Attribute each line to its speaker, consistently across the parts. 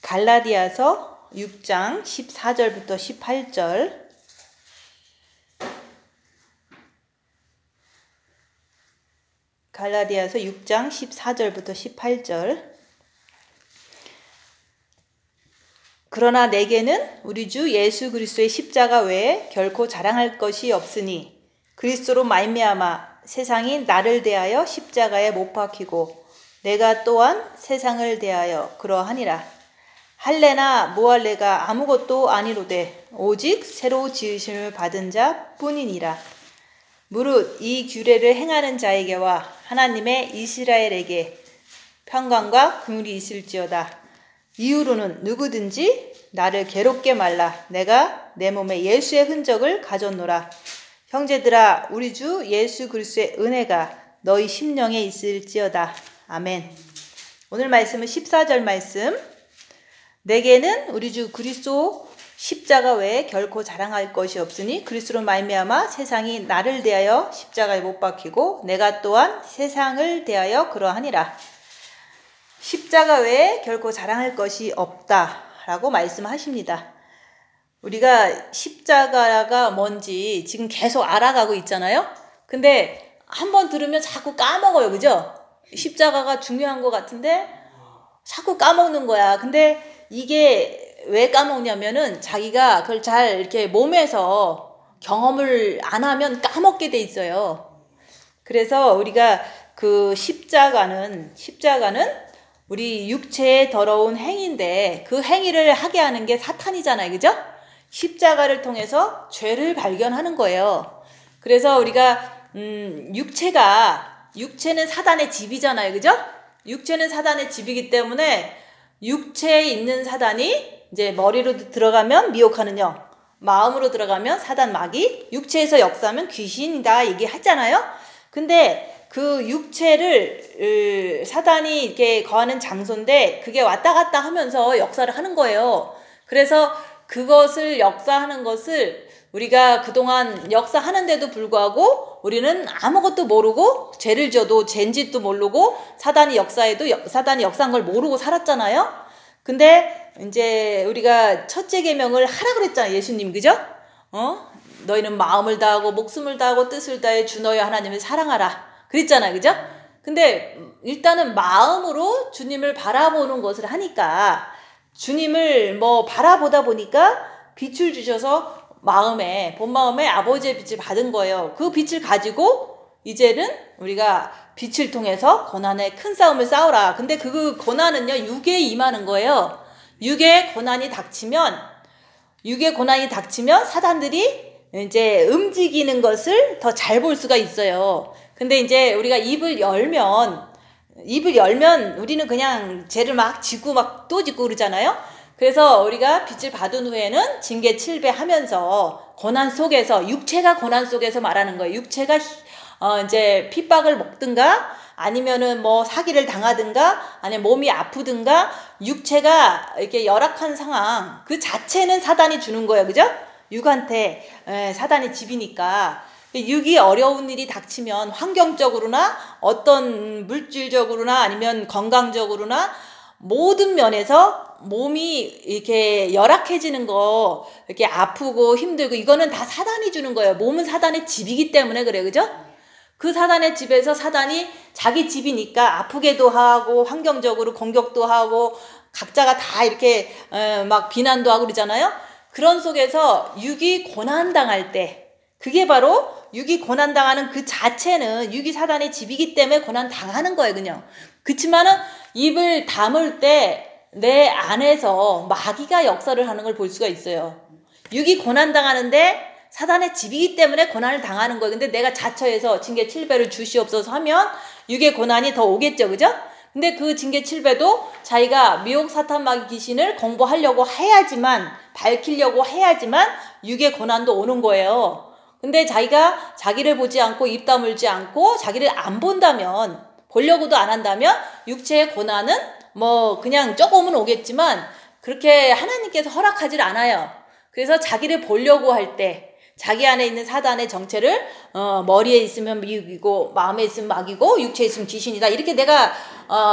Speaker 1: 갈라디아서 6장 14절부터 18절. 갈라디아서 6장 14절부터 18절. 그러나 내게는 우리 주 예수 그리스도의 십자가 외에 결코 자랑할 것이 없으니 그리스도로 말미암아 세상이 나를 대하여 십자가에 못 박히고 내가 또한 세상을 대하여 그러하니라. 할례나 무할례가 아무것도 아니로되 오직 새로 지으심을 받은 자 뿐이니라. 무릇 이 규례를 행하는 자에게와 하나님의 이스라엘에게 평강과 긍휼이 있을지어다. 이후로는 누구든지 나를 괴롭게 말라. 내가 내 몸에 예수의 흔적을 가졌노라. 형제들아, 우리 주 예수 그리스도의 은혜가 너희 심령에 있을지어다. 아멘. 오늘 말씀은 14절 말씀. 내게는 우리 주 그리스도 십자가 외에 결코 자랑할 것이 없으니 그리스도로 말미암아 세상이 나를 대하여 십자가에 못 박히고 내가 또한 세상을 대하여 그러하니라. 십자가 외에 결코 자랑할 것이 없다라고 말씀하십니다. 우리가 십자가가 뭔지 지금 계속 알아가고 있잖아요. 근데 한번 들으면 자꾸 까먹어요. 그죠? 십자가가 중요한 것 같은데 자꾸 까먹는 거야. 근데 이게 왜 까먹냐면은 자기가 그걸 잘 이렇게 몸에서 경험을 안 하면 까먹게 돼 있어요. 그래서 우리가 그 십자가는 우리 육체의 더러운 행위인데 그 행위를 하게 하는 게 사탄이잖아요. 그죠? 십자가를 통해서 죄를 발견하는 거예요. 그래서 우리가 육체는 사단의 집이잖아요. 그죠? 육체는 사단의 집이기 때문에 육체에 있는 사단이 이제 머리로 들어가면 미혹하는 영, 마음으로 들어가면 사단 마귀, 육체에서 역사하면 귀신이다 얘기하잖아요. 근데 그 육체를 사단이 이렇게 거하는 장소인데 그게 왔다 갔다 하면서 역사를 하는 거예요. 그래서 그것을 역사하는 것을 우리가 그동안 역사하는데도 불구하고 우리는 아무것도 모르고 죄를 져도 죄인 짓도 모르고 사단이 역사해도 사단이 역사한 걸 모르고 살았잖아요. 근데 이제 우리가 첫째 계명을 하라 그랬잖아요. 예수님. 그죠? 너희는 마음을 다하고 목숨을 다하고 뜻을 다해 주 너희 하나님을 사랑하라 그랬잖아요. 그죠? 근데 일단은 마음으로 주님을 바라보는 것을 하니까 주님을 바라보다 보니까 빛을 주셔서 본 마음에 아버지의 빛을 받은 거예요. 그 빛을 가지고 이제는 우리가 빛을 통해서 고난의 큰 싸움을 싸우라. 근데 그 고난은요, 육에 임하는 거예요. 육의 고난이 닥치면 사단들이 이제 움직이는 것을 더 잘 볼 수가 있어요. 근데 이제 우리가 입을 열면 우리는 그냥 죄를 막 지고 막 또 짓고 그러잖아요. 그래서 우리가 빛을 받은 후에는 징계 7배 하면서 고난 속에서, 육체가 고난 속에서 말하는 거예요. 육체가 이제 핍박을 먹든가 아니면은 사기를 당하든가 아니면 몸이 아프든가 육체가 이렇게 열악한 상황 그 자체는 사단이 주는 거예요. 그죠? 육한테 사단의 집이니까. 육이 어려운 일이 닥치면 환경적으로나 어떤 물질적으로나 아니면 건강적으로나 모든 면에서 몸이 이렇게 열악해지는 거, 이렇게 아프고 힘들고 이거는 다 사단이 주는 거예요. 몸은 사단의 집이기 때문에 그래요. 그죠? 그 사단의 집에서 사단이 자기 집이니까 아프게도 하고 환경적으로 공격도 하고 각자가 다 이렇게 막 비난도 하고 그러잖아요. 그런 속에서 육이 고난당할 때 그게 바로 육이 고난당하는 그 자체는 육이 사단의 집이기 때문에 고난당하는 거예요. 그냥. 그치만은 입을 다물 때 내 안에서 마귀가 역사를 하는 걸 볼 수가 있어요. 육이 고난당하는데 사단의 집이기 때문에 고난을 당하는 거예요. 근데 내가 자처해서 징계 7배를 주시옵소서 하면 육의 고난이 더 오겠죠. 그죠? 근데 그 징계 7배도 자기가 미혹 사탄 마귀 귀신을 공부하려고 해야지만, 밝히려고 해야지만 육의 고난도 오는 거예요. 근데 자기가 자기를 보지 않고 입 다물지 않고 자기를 안 본다면, 보려고도 안 한다면 육체의 고난은 그냥 조금은 오겠지만 그렇게 하나님께서 허락하질 않아요. 그래서 자기를 보려고 할 때 자기 안에 있는 사단의 정체를 머리에 있으면 미혹이고 마음에 있으면 마귀고 육체에 있으면 귀신이다. 이렇게 내가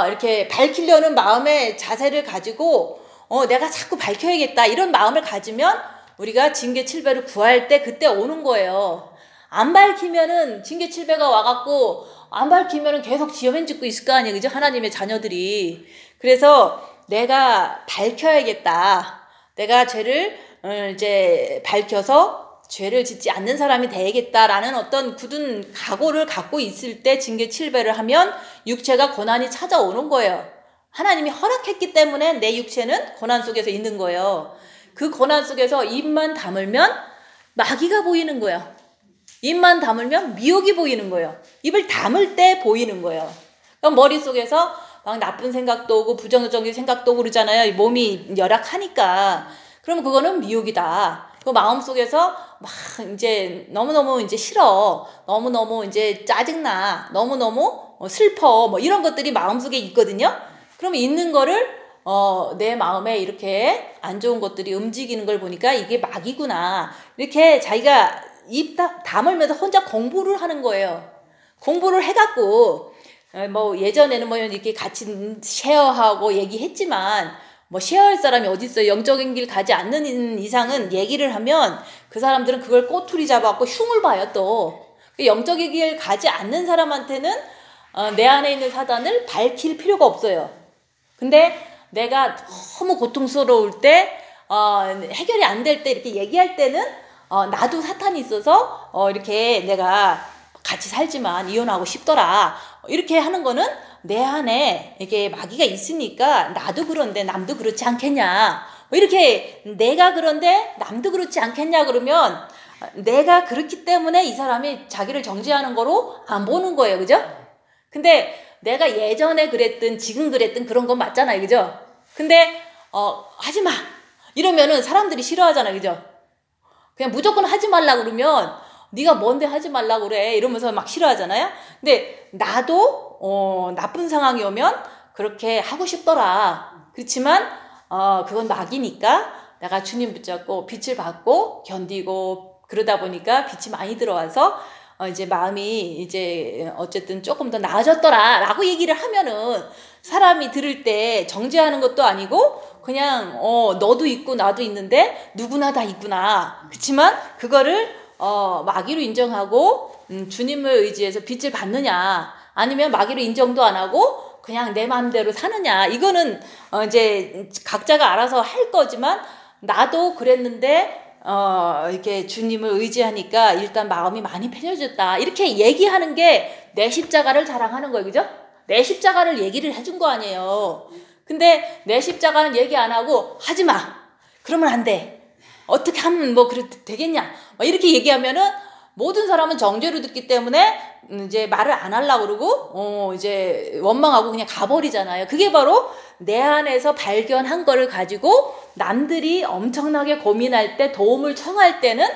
Speaker 1: 이렇게 밝히려는 마음의 자세를 가지고 내가 자꾸 밝혀야겠다 이런 마음을 가지면 우리가 징계 7배를 구할 때 그때 오는 거예요. 안 밝히면은 징계 7배가 와갖고 안 밝히면은 계속 지어맨 짓고 있을 거 아니에요. 그죠? 하나님의 자녀들이. 그래서 내가 밝혀야겠다. 내가 죄를 이제 밝혀서 죄를 짓지 않는 사람이 되야겠다라는 어떤 굳은 각오를 갖고 있을 때 징계 7배를 하면 육체가 고난이 찾아오는 거예요. 하나님이 허락했기 때문에 내 육체는 고난 속에서 있는 거예요. 그 고난 속에서 입만 다물면 마귀가 보이는 거예요. 입만 다물면 미혹이 보이는 거예요. 입을 다물 때 보이는 거예요. 그럼 머릿속에서 막 나쁜 생각도 오고 부정적인 생각도 오고 그러잖아요. 몸이 열악하니까. 그러면 그거는 미혹이다. 그 마음속에서 막 이제 너무너무 이제 싫어. 너무너무 이제 짜증나. 너무너무 슬퍼. 뭐 이런 것들이 마음속에 있거든요. 그럼 있는 거를 내 마음에 이렇게 안 좋은 것들이 움직이는 걸 보니까 이게 마귀구나. 이렇게 자기가 입 다물면서 혼자 공부를 하는 거예요. 공부를 해갖고 뭐 예전에는 뭐 이렇게 같이 쉐어하고 얘기했지만 뭐 쉐어할 사람이 어디 있어요. 영적인 길 가지 않는 이상은 얘기를 하면 그 사람들은 그걸 꼬투리 잡아갖고 흉을 봐요. 또 영적인 길 가지 않는 사람한테는 내 안에 있는 사단을 밝힐 필요가 없어요. 근데 내가 너무 고통스러울 때 해결이 안 될 때 이렇게 얘기할 때는 나도 사탄이 있어서 이렇게 내가 같이 살지만 이혼하고 싶더라 이렇게 하는 거는 내 안에 이게 마귀가 있으니까 나도 그런데 남도 그렇지 않겠냐 이렇게 내가 그런데 남도 그렇지 않겠냐 그러면 내가 그렇기 때문에 이 사람이 자기를 정죄하는 거로 안 보는 거예요. 그죠? 근데 내가 예전에 그랬든 지금 그랬든 그런 건 맞잖아요. 그죠? 근데 하지마 이러면은 사람들이 싫어하잖아요. 그죠? 그냥 무조건 하지 말라 그러면 네가 뭔데 하지 말라 그래 이러면서 막 싫어하잖아요. 근데 나도 나쁜 상황이 오면 그렇게 하고 싶더라. 그렇지만 그건 마귀니까 내가 주님 붙잡고 빛을 받고 견디고 그러다 보니까 빛이 많이 들어와서 이제 마음이 이제 어쨌든 조금 더 나아졌더라 라고 얘기를 하면은 사람이 들을 때 정죄하는 것도 아니고 그냥 너도 있고 나도 있는데 누구나 다 있구나. 그렇지만 그거를 마귀로 인정하고 주님을 의지해서 빛을 받느냐 아니면 마귀로 인정도 안 하고 그냥 내 마음대로 사느냐 이거는 이제 각자가 알아서 할 거지만 나도 그랬는데 이렇게 주님을 의지하니까 일단 마음이 많이 편해졌다 이렇게 얘기하는 게 내 십자가를 자랑하는 거예요. 그죠? 내 십자가를 얘기를 해준 거 아니에요. 근데 내 십자가는 얘기 안 하고 하지마 그러면 안 돼 어떻게 하면 뭐 그래 되겠냐 이렇게 얘기하면은 모든 사람은 정죄로 듣기 때문에 이제 말을 안 하려고 그러고 이제 원망하고 그냥 가버리잖아요. 그게 바로 내 안에서 발견한 거를 가지고 남들이 엄청나게 고민할 때 도움을 청할 때는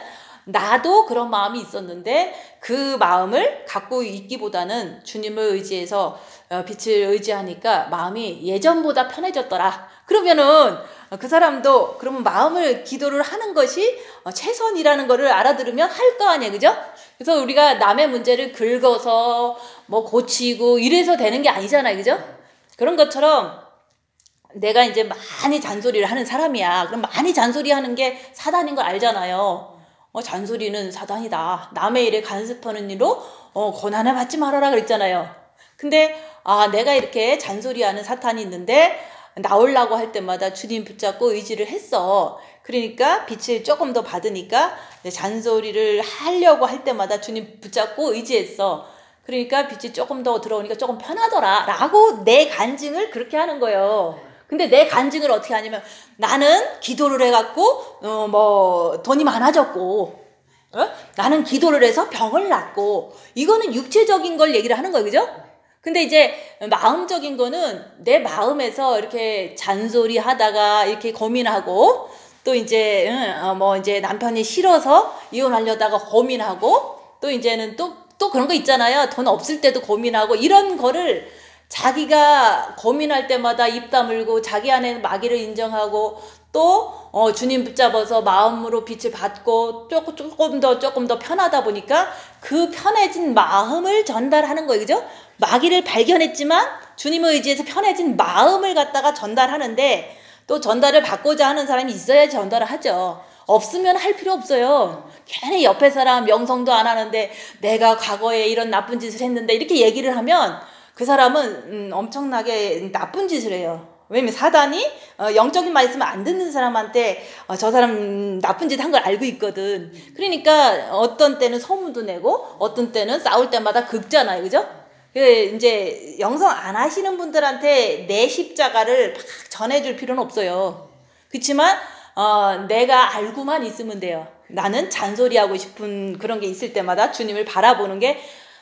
Speaker 1: 나도 그런 마음이 있었는데 그 마음을 갖고 있기보다는 주님을 의지해서 빛을 의지하니까 마음이 예전보다 편해졌더라. 그러면은 그 사람도 그러면 마음을 기도를 하는 것이 최선이라는 거를 알아들으면 할 거 아니에요. 그죠? 그래서 우리가 남의 문제를 긁어서 뭐 고치고 이래서 되는 게 아니잖아요. 그죠? 그런 것처럼 내가 이제 많이 잔소리를 하는 사람이야. 그럼 많이 잔소리하는 게 사단인 걸 알잖아요. 잔소리는 사단이다. 남의 일에 간섭하는 일로 고난을 받지 말아라 그랬잖아요. 근데 내가 이렇게 잔소리하는 사탄이 있는데 나오려고 할 때마다 주님 붙잡고 의지를 했어. 그러니까 빛을 조금 더 받으니까 잔소리를 하려고 할 때마다 주님 붙잡고 의지했어. 그러니까 빛이 조금 더 들어오니까 조금 편하더라 라고 내 간증을 그렇게 하는 거예요. 근데 내 간증을 어떻게 하냐면 나는 기도를 해갖고 뭐 돈이 많아졌고 나는 기도를 해서 병을 낫고 이거는 육체적인 걸 얘기를 하는 거예요. 그죠? 근데 이제 마음적인 거는 내 마음에서 이렇게 잔소리 하다가 이렇게 고민하고 또 이제 뭐 이제 남편이 싫어서 이혼하려다가 고민하고 또 이제는 또 그런 거 있잖아요. 돈 없을 때도 고민하고 이런 거를 자기가 고민할 때마다 입 다물고 자기 안에 마귀를 인정하고 또 주님 붙잡아서 마음으로 빛을 받고 조금 더 편하다 보니까 그 편해진 마음을 전달하는 거예요. 그죠? 마귀를 발견했지만 주님을 의지해서 편해진 마음을 갖다가 전달하는데 또 전달을 받고자 하는 사람이 있어야지 전달을 하죠. 없으면 할 필요 없어요. 괜히 옆에 사람 명성도 안 하는데 내가 과거에 이런 나쁜 짓을 했는데 이렇게 얘기를 하면 그 사람은 엄청나게 나쁜 짓을 해요. 왜냐면 사단이 영적인 말 있으면 안 듣는 사람한테 저 사람 나쁜 짓 한 걸 알고 있거든. 그러니까 어떤 때는 소문도 내고 어떤 때는 싸울 때마다 긁잖아요. 그죠? 이제 영성 안 하시는 분들한테 내 십자가를 막 전해줄 필요는 없어요. 그렇지만 내가 알고만 있으면 돼요. 나는 잔소리하고 싶은 그런 게 있을 때마다 주님을 바라보는 게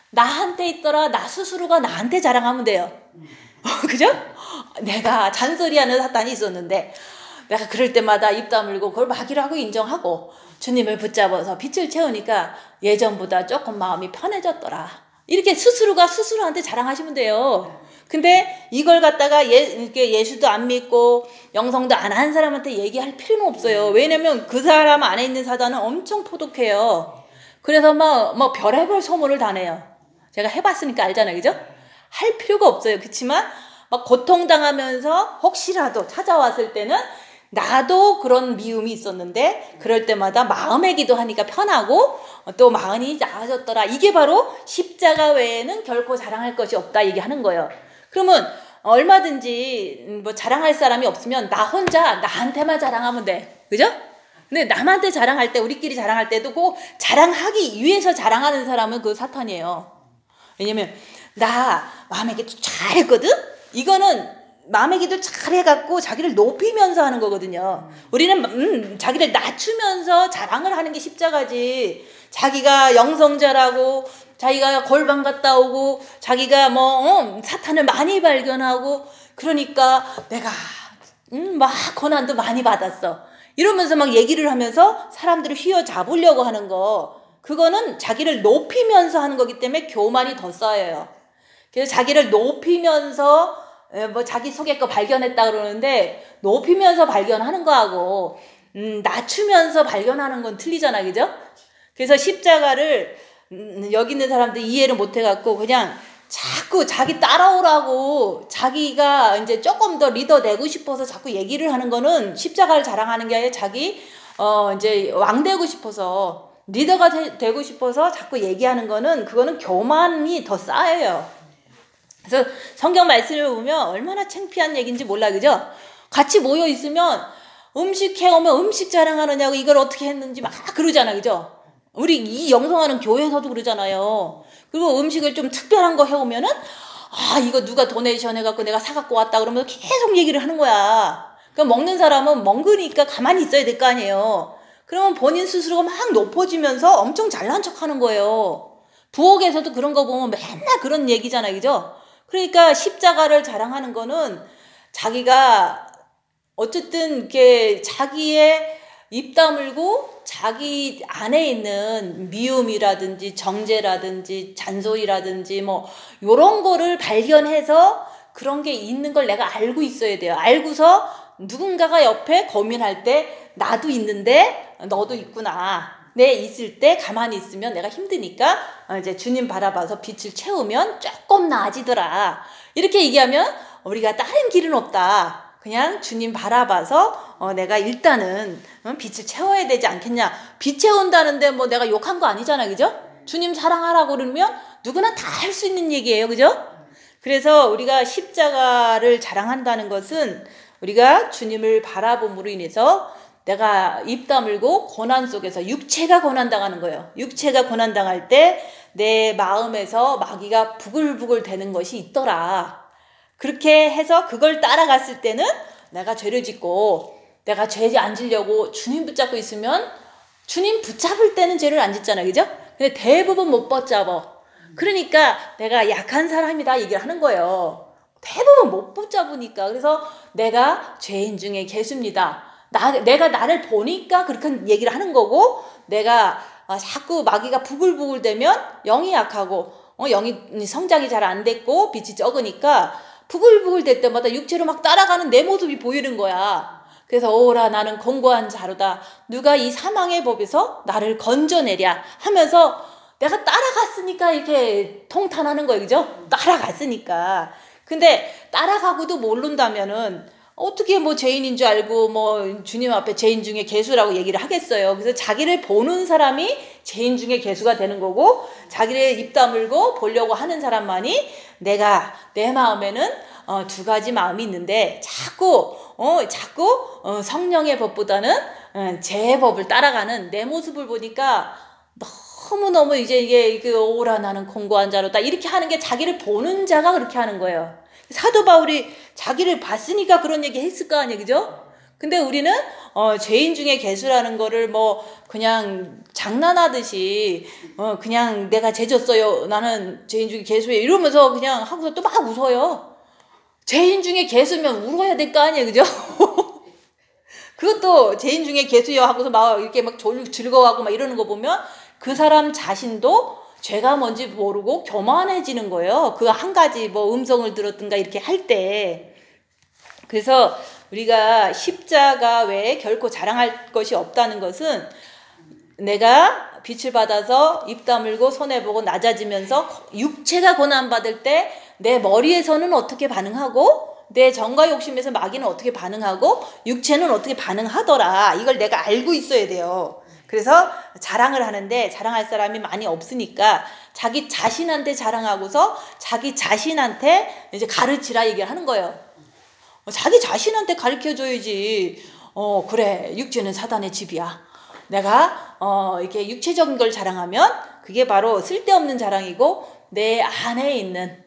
Speaker 1: 나한테 있더라. 나 스스로가 나한테 자랑하면 돼요. 그죠? 내가 잔소리하는 사탄이 있었는데 내가 그럴 때마다 입 다물고 그걸 막이라고 인정하고 주님을 붙잡아서 빛을 채우니까 예전보다 조금 마음이 편해졌더라. 이렇게 스스로가 스스로한테 자랑하시면 돼요. 근데 이걸 갖다가 이렇게 예수도 안 믿고 영성도 안 한 사람한테 얘기할 필요는 없어요. 왜냐면 그 사람 안에 있는 사단은 엄청 포독해요. 그래서 뭐 별의별 소문을 다 내요. 제가 해봤으니까 알잖아요. 그죠? 할 필요가 없어요. 그렇지만 막 고통당하면서 혹시라도 찾아왔을 때는 나도 그런 미움이 있었는데 그럴 때마다 마음의 기도하니까 편하고 또 마음이 나아졌더라. 이게 바로 십자가 외에는 결코 자랑할 것이 없다 얘기하는 거예요. 그러면 얼마든지 뭐 자랑할 사람이 없으면 나 혼자 나한테만 자랑하면 돼. 그죠? 근데 남한테 자랑할 때 우리끼리 자랑할 때도 꼭 자랑하기 위해서 자랑하는 사람은 그 사탄이에요. 왜냐면 나 마음의 기도 잘했거든? 이거는 마음의 기도 잘해갖고 자기를 높이면서 하는 거거든요. 우리는 자기를 낮추면서 자랑을 하는 게 십자가지. 자기가 영성자라고 자기가 골방 갔다 오고 자기가 사탄을 많이 발견하고 그러니까 내가 막 고난도 많이 받았어. 이러면서 막 얘기를 하면서 사람들을 휘어잡으려고 하는 거. 그거는 자기를 높이면서 하는 거기 때문에 교만이 더 쌓여요. 그래서 자기를 높이면서 자기 속에 거 발견했다 그러는데 높이면서 발견하는 거하고 낮추면서 발견하는 건 틀리잖아. 그죠? 그래서 십자가를 여기 있는 사람들 이해를 못 해갖고 그냥 자꾸 자기 따라오라고 자기가 이제 조금 더 리더 되고 싶어서 자꾸 얘기를 하는 거는 십자가를 자랑하는 게 아니라 자기 이제 왕 되고 싶어서 리더가 되고 싶어서 자꾸 얘기하는 거는 그거는 교만이 더 쌓여요. 그래서 성경 말씀을 보면 얼마나 창피한 얘기인지 몰라. 그죠? 같이 모여 있으면 음식 해오면 음식 자랑하느냐고 이걸 어떻게 했는지 막 그러잖아. 그죠? 우리 이 영성하는 교회에서도 그러잖아요. 그리고 음식을 좀 특별한 거 해오면은 이거 누가 도네이션 해갖고 내가 사갖고 왔다 그러면 계속 얘기를 하는 거야. 그럼 먹는 사람은 먹으니까 가만히 있어야 될 거 아니에요. 그러면 본인 스스로가 막 높아지면서 엄청 잘난 척 하는 거예요. 부엌에서도 그런 거 보면 맨날 그런 얘기잖아요. 그죠? 그러니까 십자가를 자랑하는 거는 자기가 어쨌든 이렇게 자기의 입 다물고 자기 안에 있는 미움이라든지 정죄라든지 잔소리라든지 뭐 요런 거를 발견해서 그런 게 있는 걸 내가 알고 있어야 돼요. 알고서 누군가가 옆에 고민할 때 나도 있는데 너도 있구나. 내 있을 때 가만히 있으면 내가 힘드니까 이제 주님 바라봐서 빛을 채우면 조금 나아지더라. 이렇게 얘기하면 우리가 다른 길은 없다. 그냥 주님 바라봐서 내가 일단은 빛을 채워야 되지 않겠냐. 빛 채운다는데 뭐 내가 욕한 거 아니잖아. 그죠? 주님 사랑하라고 그러면 누구나 다 할 수 있는 얘기예요. 그죠? 그래서 우리가 십자가를 자랑한다는 것은 우리가 주님을 바라봄으로 인해서 내가 입 다물고 고난 속에서 육체가 고난당하는 거예요. 육체가 고난당할 때 내 마음에서 마귀가 부글부글 되는 것이 있더라. 그렇게 해서 그걸 따라갔을 때는 내가 죄를 짓고 내가 죄 안 지려고 주님 붙잡고 있으면 주님 붙잡을 때는 죄를 안 짓잖아요. 그죠? 근데 대부분 못 붙잡아. 그러니까 내가 약한 사람이다 얘기를 하는 거예요. 대부분 못 붙잡으니까. 그래서 내가 죄인 중에 개수입니다. 내가 나를 보니까 그렇게 얘기를 하는 거고 내가 자꾸 마귀가 부글부글 되면 영이 약하고 영이 성장이 잘 안 됐고 빛이 적으니까 부글부글 될 때마다 육체로 막 따라가는 내 모습이 보이는 거야. 그래서 오라 나는 공고한 자로다. 누가 이 사망의 법에서 나를 건져내랴 하면서 내가 따라갔으니까 이렇게 통탄하는 거예요. 그죠? 따라갔으니까. 근데 따라가고도 모른다면은 어떻게 뭐 죄인인 줄 알고 뭐 주님 앞에 죄인 중에 괴수라고 얘기를 하겠어요. 그래서 자기를 보는 사람이 죄인 중에 괴수가 되는 거고, 자기를 입 다물고 보려고 하는 사람만이 내가 내 마음에는 두 가지 마음이 있는데 자꾸 성령의 법보다는 제 법을 따라가는 내 모습을 보니까 너무너무 이제 이게 오라 나는 공고한 자로다 이렇게 하는 게 자기를 보는 자가 그렇게 하는 거예요. 사도 바울이 자기를 봤으니까 그런 얘기 했을 거 아니에요, 그죠? 근데 우리는 죄인 중에 괴수라는 거를 뭐 그냥 장난하듯이 그냥 내가 죄졌어요, 나는 죄인 중에 괴수예요 이러면서 그냥 하고서 또 막 웃어요. 죄인 중에 괴수면 울어야 될 거 아니에요, 그죠? 그것도 죄인 중에 괴수요 하고서 막 이렇게 막 즐거워하고 막 이러는 거 보면 그 사람 자신도 죄가 뭔지 모르고 교만해지는 거예요. 그 한 가지 뭐 음성을 들었든가 이렇게 할 때. 그래서 우리가 십자가 외에 결코 자랑할 것이 없다는 것은 내가 빛을 받아서 입 다물고 손해보고 낮아지면서 육체가 고난받을 때 내 머리에서는 어떻게 반응하고 내 정과 욕심에서 마귀는 어떻게 반응하고 육체는 어떻게 반응하더라. 이걸 내가 알고 있어야 돼요. 그래서 자랑을 하는데 자랑할 사람이 많이 없으니까 자기 자신한테 자랑하고서 자기 자신한테 이제 가르치라 얘기를 하는 거예요. 자기 자신한테 가르쳐줘야지. 그래, 육체는 사단의 집이야. 내가 이렇게 육체적인 걸 자랑하면 그게 바로 쓸데없는 자랑이고 내 안에 있는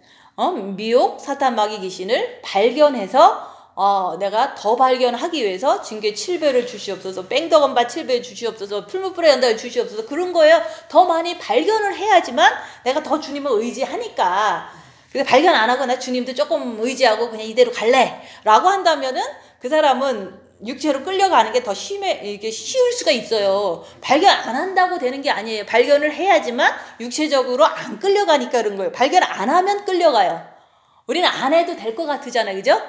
Speaker 1: 미혹, 사탄, 마귀, 귀신을 발견해서 내가 더 발견하기 위해서 징계 7배를 주시옵소서, 뺑덕원바 7배 주시옵소서, 풀무불에 연다를 주시옵소서, 그런 거예요. 더 많이 발견을 해야지만 내가 더 주님을 의지하니까. 그래서 발견 안 하고 나 주님도 조금 의지하고 그냥 이대로 갈래 라고 한다면은 그 사람은 육체로 끌려가는 게 더 이게 쉬울 수가 있어요. 발견 안 한다고 되는 게 아니에요. 발견을 해야지만 육체적으로 안 끌려가니까 그런 거예요. 발견 안 하면 끌려가요. 우리는 안 해도 될 것 같으잖아요, 그죠?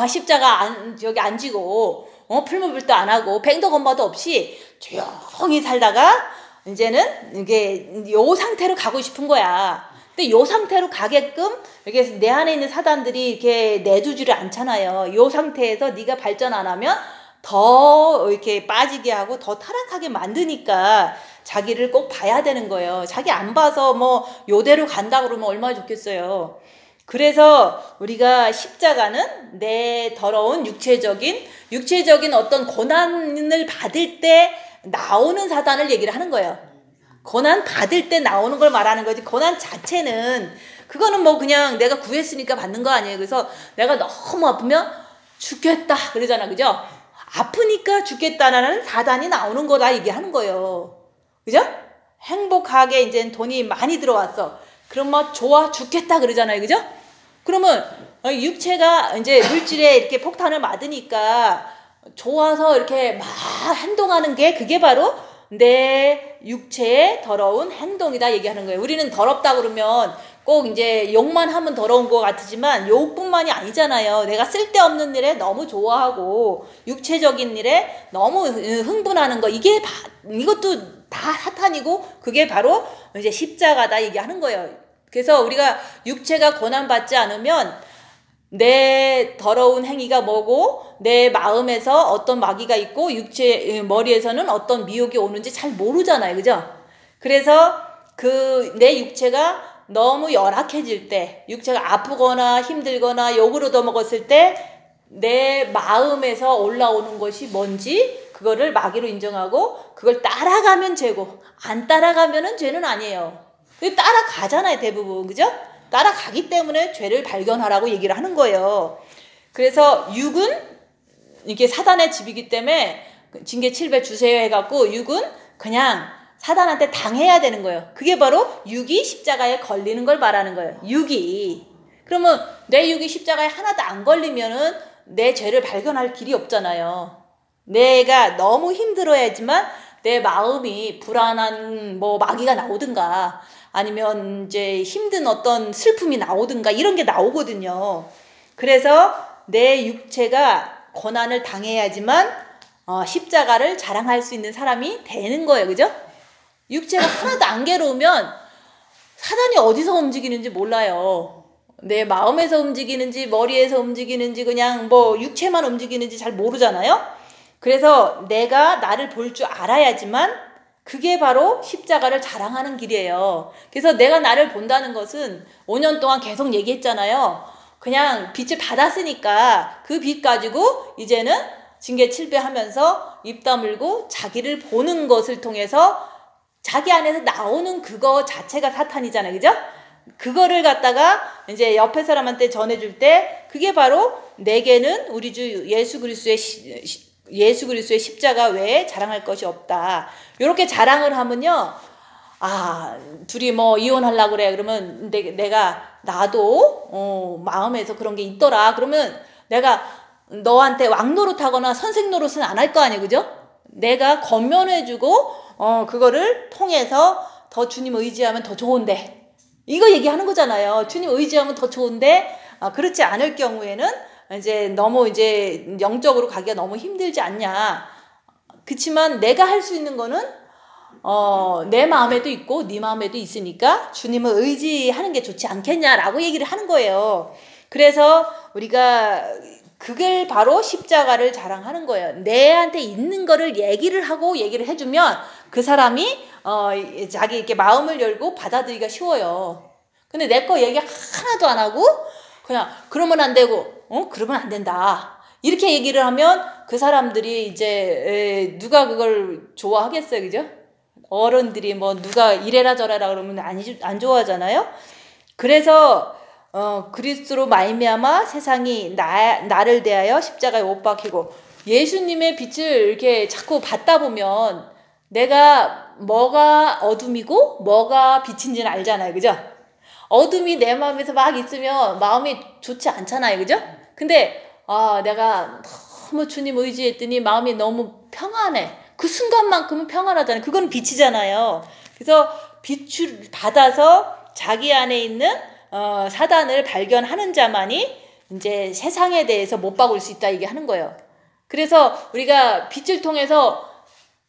Speaker 1: 십자가 여기 안 지고 풀무불도 안 하고 뱅덕엄마도 없이 조용히 살다가 이제는 이게 요 상태로 가고 싶은 거야. 근데 요 상태로 가게끔 이렇게 내 안에 있는 사단들이 이렇게 내두지를 않잖아요. 요 상태에서 네가 발전 안 하면 더 이렇게 빠지게 하고 더 타락하게 만드니까 자기를 꼭 봐야 되는 거예요. 자기 안 봐서 뭐 요대로 간다 그러면 얼마나 좋겠어요. 그래서 우리가 십자가는 내 더러운 육체적인 어떤 고난을 받을 때 나오는 사단을 얘기를 하는 거예요. 고난 받을 때 나오는 걸 말하는 거지. 고난 자체는 그거는 뭐 그냥 내가 구했으니까 받는 거 아니에요. 그래서 내가 너무 아프면 죽겠다 그러잖아, 그죠? 아프니까 죽겠다라는 사단이 나오는 거다 얘기하는 거예요. 그죠? 행복하게 이제 돈이 많이 들어왔어. 그럼 뭐 좋아 죽겠다 그러잖아요, 그죠? 그러면 육체가 이제 물질에 이렇게 폭탄을 맞으니까 좋아서 이렇게 막 행동하는 게 그게 바로 내 육체의 더러운 행동이다 얘기하는 거예요. 우리는 더럽다 그러면 꼭 이제 욕만 하면 더러운 것 같지만 욕뿐만이 아니잖아요. 내가 쓸데없는 일에 너무 좋아하고 육체적인 일에 너무 흥분하는 거 이것도 다 사탄이고 그게 바로 이제 십자가다 얘기하는 거예요. 그래서 우리가 육체가 고난받지 않으면 내 더러운 행위가 뭐고 내 마음에서 어떤 마귀가 있고 육체 머리에서는 어떤 미혹이 오는지 잘 모르잖아요, 그죠? 그래서 내 육체가 너무 열악해질 때, 육체가 아프거나 힘들거나 욕을 얻어먹었을 때 내 마음에서 올라오는 것이 뭔지 그거를 마귀로 인정하고 그걸 따라가면 죄고 안 따라가면은 죄는 아니에요. 따라가잖아요, 대부분, 그죠? 따라가기 때문에 죄를 발견하라고 얘기를 하는 거예요. 그래서 육은 이게 사단의 집이기 때문에 징계 7배 주세요 해갖고 육은 그냥 사단한테 당해야 되는 거예요. 그게 바로 육이 십자가에 걸리는 걸 말하는 거예요. 육이. 그러면 내 육이 십자가에 하나도 안 걸리면은 내 죄를 발견할 길이 없잖아요. 내가 너무 힘들어야지만 내 마음이 불안한 뭐 마귀가 나오든가 아니면 이제 힘든 어떤 슬픔이 나오든가 이런 게 나오거든요. 그래서 내 육체가 고난을 당해야지만 십자가를 자랑할 수 있는 사람이 되는 거예요, 그죠? 육체가 하나도 안 괴로우면 사단이 어디서 움직이는지 몰라요. 내 마음에서 움직이는지 머리에서 움직이는지 그냥 뭐 육체만 움직이는지 잘 모르잖아요. 그래서 내가 나를 볼 줄 알아야지만 그게 바로 십자가를 자랑하는 길이에요. 그래서 내가 나를 본다는 것은 5년 동안 계속 얘기했잖아요. 그냥 빛을 받았으니까 그 빛 가지고 이제는 징계 칠배하면서 입 다물고 자기를 보는 것을 통해서 자기 안에서 나오는 그거 자체가 사탄이잖아요. 그죠? 그거를 갖다가 이제 옆에 사람한테 전해줄 때 그게 바로 내게는 우리 주 예수 그리스도의 십자가 외에 자랑할 것이 없다. 이렇게 자랑을 하면요. 아, 둘이 뭐 이혼하려고 그래. 그러면 나도 마음에서 그런 게 있더라. 그러면 내가 너한테 왕노릇하거나 선생 노릇은 안 할 거 아니에요. 그죠? 내가 권면해주고 그거를 통해서 더 주님 의지하면 더 좋은데 이거 얘기하는 거잖아요. 주님 의지하면 더 좋은데 그렇지 않을 경우에는 이제 너무 이제 영적으로 가기가 너무 힘들지 않냐. 그치만 내가 할 수 있는 거는 내 마음에도 있고 네 마음에도 있으니까 주님을 의지하는 게 좋지 않겠냐라고 얘기를 하는 거예요. 그래서 우리가 그걸 바로 십자가를 자랑하는 거예요. 내한테 있는 거를 얘기를 해주면 그 사람이 자기 이렇게 마음을 열고 받아들이기가 쉬워요. 근데 내 거 얘기 하나도 안 하고 그냥 그러면 안 되고 그러면 안 된다 이렇게 얘기를 하면 그 사람들이 이제 누가 그걸 좋아하겠어요. 그죠? 어른들이 뭐 누가 이래라 저래라 그러면 안 좋아하잖아요. 그래서 그리스도로 말미암아 세상이 나를 대하여 십자가에 못 박히고 예수님의 빛을 이렇게 자꾸 받다 보면 내가 뭐가 어둠이고 뭐가 빛인지는 알잖아요. 그죠? 어둠이 내 마음에서 막 있으면 마음이 좋지 않잖아요. 그죠? 근데 내가 너무 주님 의지했더니 마음이 너무 평안해. 그 순간만큼은 평안하잖아요. 그건 빛이잖아요. 그래서 빛을 받아서 자기 안에 있는 사단을 발견하는 자만이 이제 세상에 대해서 못 박을 수 있다 얘기하는 거예요. 그래서 우리가 빛을 통해서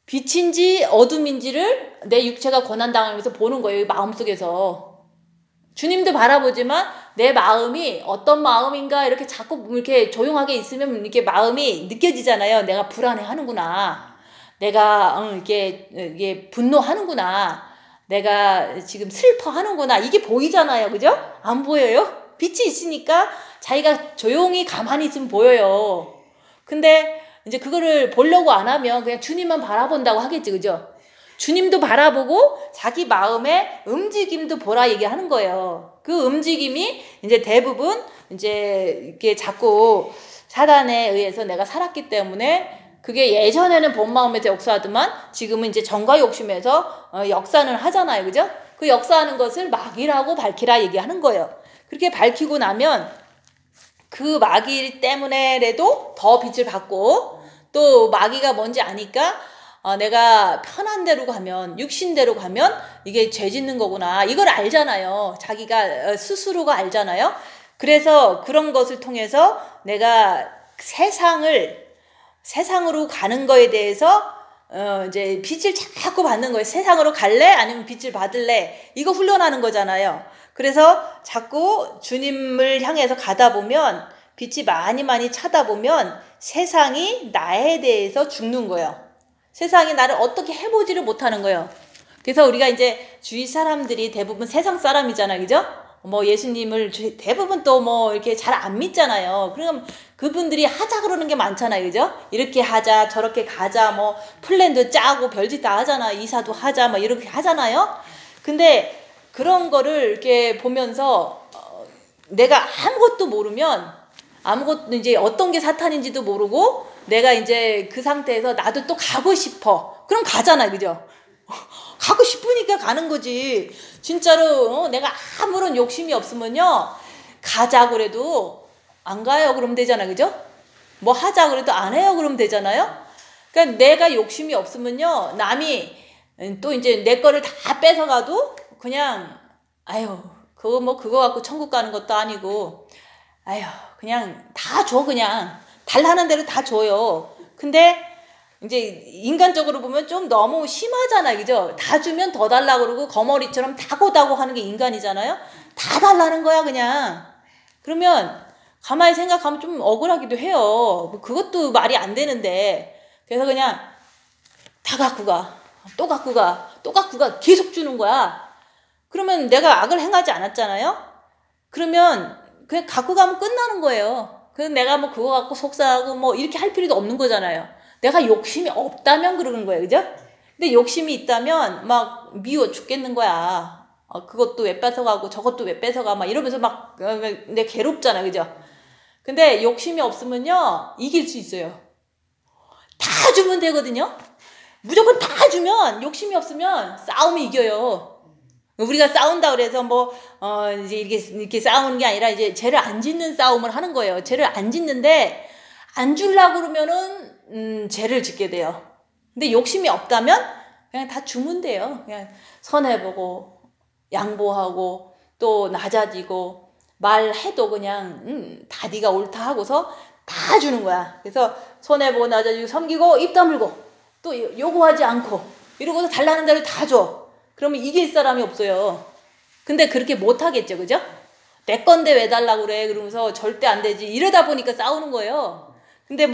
Speaker 1: 빛인지 어둠인지를 내 육체가 고난당하면서 보는 거예요. 마음속에서. 주님도 바라보지만 내 마음이 어떤 마음인가 이렇게 자꾸 이렇게 조용하게 있으면 이렇게 마음이 느껴지잖아요. 내가 불안해하는구나. 내가 이게 분노하는구나. 내가 지금 슬퍼하는구나. 이게 보이잖아요. 그죠? 안 보여요? 빛이 있으니까 자기가 조용히 가만히 있으면 보여요. 근데 이제 그거를 보려고 안 하면 그냥 주님만 바라본다고 하겠지. 그죠? 주님도 바라보고 자기 마음의 움직임도 보라 얘기하는 거예요. 그 움직임이 이제 대부분 이제 이렇게 자꾸 사단에 의해서 내가 살았기 때문에 그게 예전에는 본 마음에서 역사하더만 지금은 이제 정과 욕심에서 역사는 하잖아요. 그죠? 그 역사하는 것을 마귀라고 밝히라 얘기하는 거예요. 그렇게 밝히고 나면 그 마귀 때문에라도 더 빛을 받고 또 마귀가 뭔지 아니까 내가 편한 대로 가면 육신대로 가면 이게 죄 짓는 거구나. 이걸 알잖아요. 자기가 스스로가 알잖아요. 그래서 그런 것을 통해서 내가 세상으로 가는 거에 대해서 이제 빛을 자꾸 받는 거예요. 세상으로 갈래? 아니면 빛을 받을래? 이거 훈련하는 거잖아요. 그래서 자꾸 주님을 향해서 가다 보면 빛이 많이 차다 보면 세상이 나에 대해서 죽는 거예요. 세상이 나를 어떻게 해보지를 못하는 거예요. 그래서 우리가 이제 주위 사람들이 대부분 세상 사람이잖아요. 그죠? 뭐 예수님을 대부분 또 뭐 이렇게 잘 안 믿잖아요. 그럼 그분들이 하자 그러는 게 많잖아요. 그죠? 이렇게 하자, 저렇게 가자, 뭐 플랜도 짜고 별짓 다 하잖아. 이사도 하자, 뭐 이렇게 하잖아요. 근데 그런 거를 이렇게 보면서 내가 아무것도 모르면 아무것도 이제 어떤 게 사탄인지도 모르고 내가 이제 그 상태에서 나도 또 가고 싶어. 그럼 가잖아. 그죠? 가고 싶으니까 가는 거지. 진짜로 내가 아무런 욕심이 없으면요. 가자 그래도 안 가요. 그러면 되잖아. 그죠? 뭐 하자 그래도 안 해요. 그러면 되잖아요. 그러니까 내가 욕심이 없으면요. 남이 또 이제 내 거를 다 뺏어가도 그냥 아유 그거 갖고 천국 가는 것도 아니고 아유 그냥 다 줘. 그냥 달라는 대로 다 줘요. 근데 이제 인간적으로 보면 좀 너무 심하잖아요. 그죠? 다 주면 더 달라 그러고 거머리처럼 다고다고 하는 게 인간이잖아요. 다 달라는 거야 그냥. 그러면 가만히 생각하면 좀 억울하기도 해요. 뭐 그것도 말이 안 되는데. 그래서 그냥 다 갖고 가. 또 갖고 가. 또 갖고 가. 계속 주는 거야. 그러면 내가 악을 행하지 않았잖아요? 그러면 그냥 갖고 가면 끝나는 거예요. 그래서 내가 뭐 그거 갖고 속상하고 뭐 이렇게 할 필요도 없는 거잖아요. 내가 욕심이 없다면 그러는 거예요. 그죠? 근데 욕심이 있다면 막 미워 죽겠는 거야. 그것도 왜 뺏어가고 저것도 왜 뺏어가 막 이러면서 막 내 괴롭잖아. 그죠? 근데 욕심이 없으면요 이길 수 있어요. 다 주면 되거든요. 무조건 다 주면 욕심이 없으면 싸우면 이겨요. 우리가 싸운다 그래서 이제 이렇게 싸우는 게 아니라 이제 죄를 안 짓는 싸움을 하는 거예요. 죄를 안 짓는데 안 주려고 그러면은 죄를 짓게 돼요. 근데 욕심이 없다면 그냥 다 주면 돼요. 그냥 선해보고 양보하고 또 낮아지고 말해도 그냥 다 네가 옳다 하고서 다 주는 거야. 그래서 손해보고 낮아지고 섬기고 입 다물고 또 요구하지 않고 이러고서 달라는 대로 다 줘. 그러면 이길 사람이 없어요. 근데 그렇게 못하겠죠. 그죠? 내 건데 왜 달라고 그래. 그러면서 절대 안 되지. 이러다 보니까 싸우는 거예요. 근데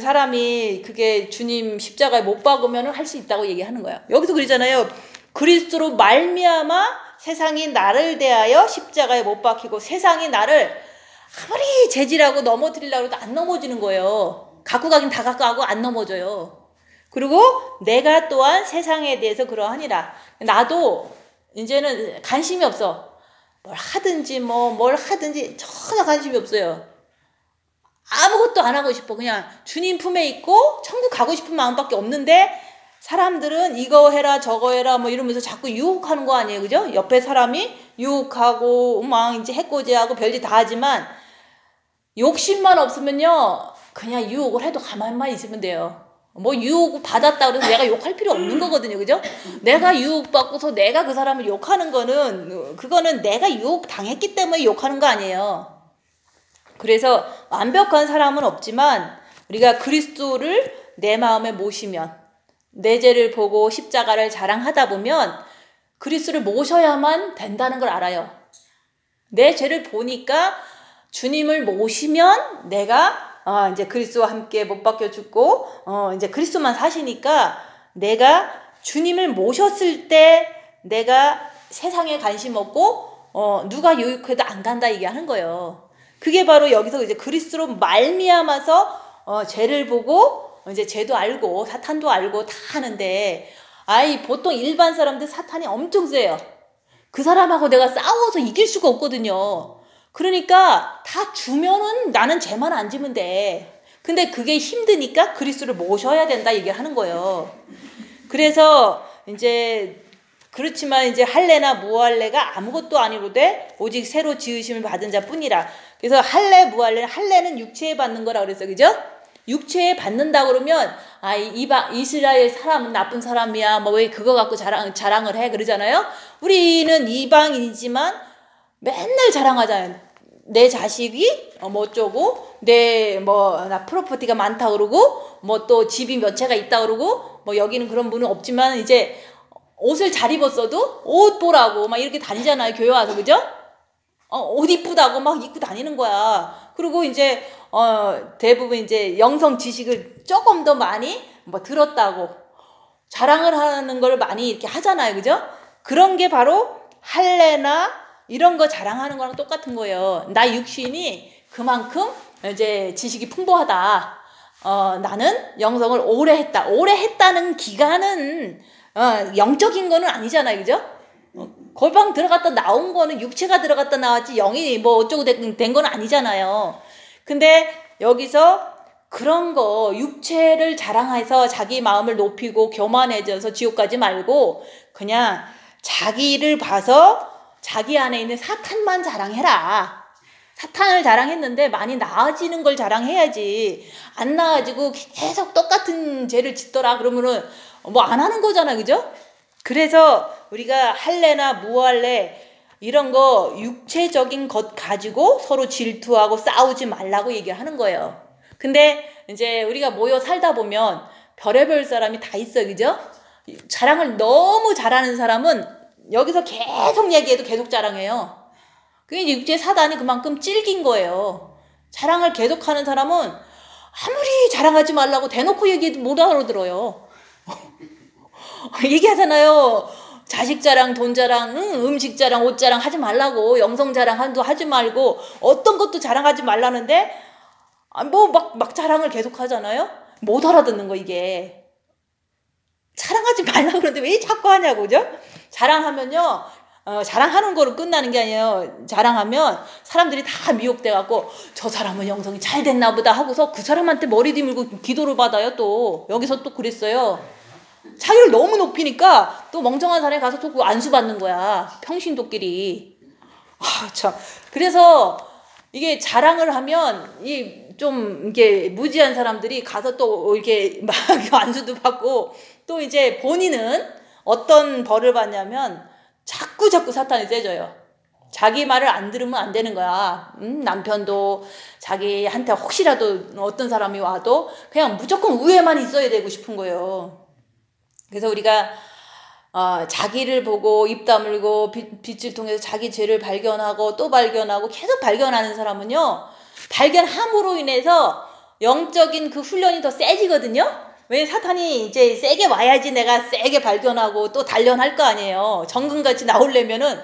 Speaker 1: 사람이 그게 주님 십자가에 못 박으면 할 수 있다고 얘기하는 거예요. 여기서 그러잖아요. 그리스도로 말미암아 세상이 나를 대하여 십자가에 못 박히고 세상이 나를 아무리 재질하고 넘어뜨리려고 해도 안 넘어지는 거예요. 갖고 가긴 다 갖고 가고 안 넘어져요. 그리고 내가 또한 세상에 대해서 그러하니라. 나도 이제는 관심이 없어. 뭘 하든지 전혀 관심이 없어요. 아무것도 안 하고 싶어. 그냥 주님 품에 있고 천국 가고 싶은 마음밖에 없는데 사람들은 이거 해라 저거 해라 이러면서 자꾸 유혹하는 거 아니에요. 그죠? 옆에 사람이 유혹하고 막 이제 해코지하고 별짓 다 하지만 욕심만 없으면요 그냥 유혹을 해도 가만히만 있으면 돼요. 유혹 받았다 그래서 내가 욕할 필요 없는 거거든요. 그죠? 내가 유혹받고서 내가 그 사람을 욕하는 거는 그거는 내가 유혹 당했기 때문에 욕하는 거 아니에요. 그래서 완벽한 사람은 없지만 우리가 그리스도를 내 마음에 모시면 내 죄를 보고 십자가를 자랑하다 보면 그리스도를 모셔야만 된다는 걸 알아요. 내 죄를 보니까 주님을 모시면 내가 이제 그리스도와 함께 못 박혀 죽고 이제 그리스도만 사시니까 내가 주님을 모셨을 때 내가 세상에 관심 없고 누가 유혹해도 안 간다 이게 하는 거예요. 그게 바로 여기서 이제 그리스도로 말미암아서 죄를 보고 이제 죄도 알고 사탄도 알고 다 하는데 보통 일반 사람들 사탄이 엄청 세요. 그 사람하고 내가 싸워서 이길 수가 없거든요. 그러니까 다 주면은 나는 죄만 안 지면 돼. 근데 그게 힘드니까 그리스도를 모셔야 된다 얘기를 하는 거예요. 그래서 이제 그렇지만 이제 할례나 무할례가 아무것도 아니로되 오직 새로 지으심을 받은 자뿐이라. 그래서 할례 무할례는 할례는 육체에 받는 거라 그랬어. 그죠? 육체에 받는다 그러면 이스라엘 사람은 나쁜 사람이야. 왜 그거 갖고 자랑을 해 그러잖아요. 우리는 이방인이지만 맨날 자랑하잖아요. 내 자식이 어쩌고 나 프로퍼티가 많다 그러고 또 집이 몇 채가 있다 그러고 여기는 그런 분은 없지만 이제 옷을 잘 입었어도 옷 보라고 막 이렇게 다니잖아요. 교회 와서. 그죠? 옷 이쁘다고 막 입고 다니는 거야. 그리고 이제 대부분 이제 영성 지식을 조금 더 많이 들었다고 자랑을 하는 걸 많이 이렇게 하잖아요. 그죠? 그런 게 바로 할례나 이런 거 자랑하는 거랑 똑같은 거예요. 나 육신이 그만큼 이제 지식이 풍부하다. 나는 영성을 오래 했다. 오래 했다는 기간은 영적인 거는 아니잖아요. 그죠? 골방 들어갔다 나온 거는 육체가 들어갔다 나왔지 영이 어쩌고 된 건 아니잖아요. 근데 여기서 그런 거 육체를 자랑해서 자기 마음을 높이고 교만해져서 지옥 가지 말고 그냥 자기를 봐서 자기 안에 있는 사탄만 자랑해라. 사탄을 자랑했는데 많이 나아지는 걸 자랑해야지. 안 나아지고 계속 똑같은 죄를 짓더라 그러면은 안 하는 거잖아. 그죠? 그래서 우리가 할례나 무할례 이런 거 육체적인 것 가지고 서로 질투하고 싸우지 말라고 얘기하는 거예요. 근데 이제 우리가 모여 살다 보면 별의별 사람이 다 있어. 그죠? 자랑을 너무 잘하는 사람은 여기서 계속 얘기해도 계속 자랑해요. 그게 이제 육체 사단이 그만큼 찔긴 거예요. 자랑을 계속하는 사람은 아무리 자랑하지 말라고 대놓고 얘기해도 못 알아들어요. 얘기하잖아요. 자식 자랑, 돈 자랑, 음식 자랑, 옷 자랑 하지 말라고, 영성 자랑도 하지 말고, 어떤 것도 자랑하지 말라는데, 뭐 막 자랑을 계속 하잖아요? 못 알아듣는 거, 이게. 자랑하지 말라고 그러는데 왜 자꾸 하냐고, 그죠? 자랑하면요, 자랑하는 거로 끝나는 게 아니에요. 자랑하면 사람들이 다 미혹돼갖고, 저 사람은 영성이 잘 됐나 보다 하고서 그 사람한테 머리 뒤밀고 기도를 받아요, 또. 여기서 또 그랬어요. 자기를 너무 높이니까 또 멍청한 사람이 가서 또 안수받는 거야. 평신도끼리. 참. 그래서 이게 자랑을 하면 좀 이게 무지한 사람들이 가서 또 이렇게 막 안수도 받고 또 이제 본인은 어떤 벌을 받냐면 자꾸 사탄이 세져요. 자기 말을 안 들으면 안 되는 거야. 남편도 자기한테 혹시라도 어떤 사람이 와도 그냥 무조건 우애만 있어야 되고 싶은 거예요. 그래서 우리가 자기를 보고 입 다물고 빛을 통해서 자기 죄를 발견하고 또 발견하고 계속 발견하는 사람은요. 발견함으로 인해서 영적인 그 훈련이 더 세지거든요. 왜 사탄이 이제 세게 와야지 내가 세게 발견하고 또 단련할 거 아니에요. 정금같이 나오려면은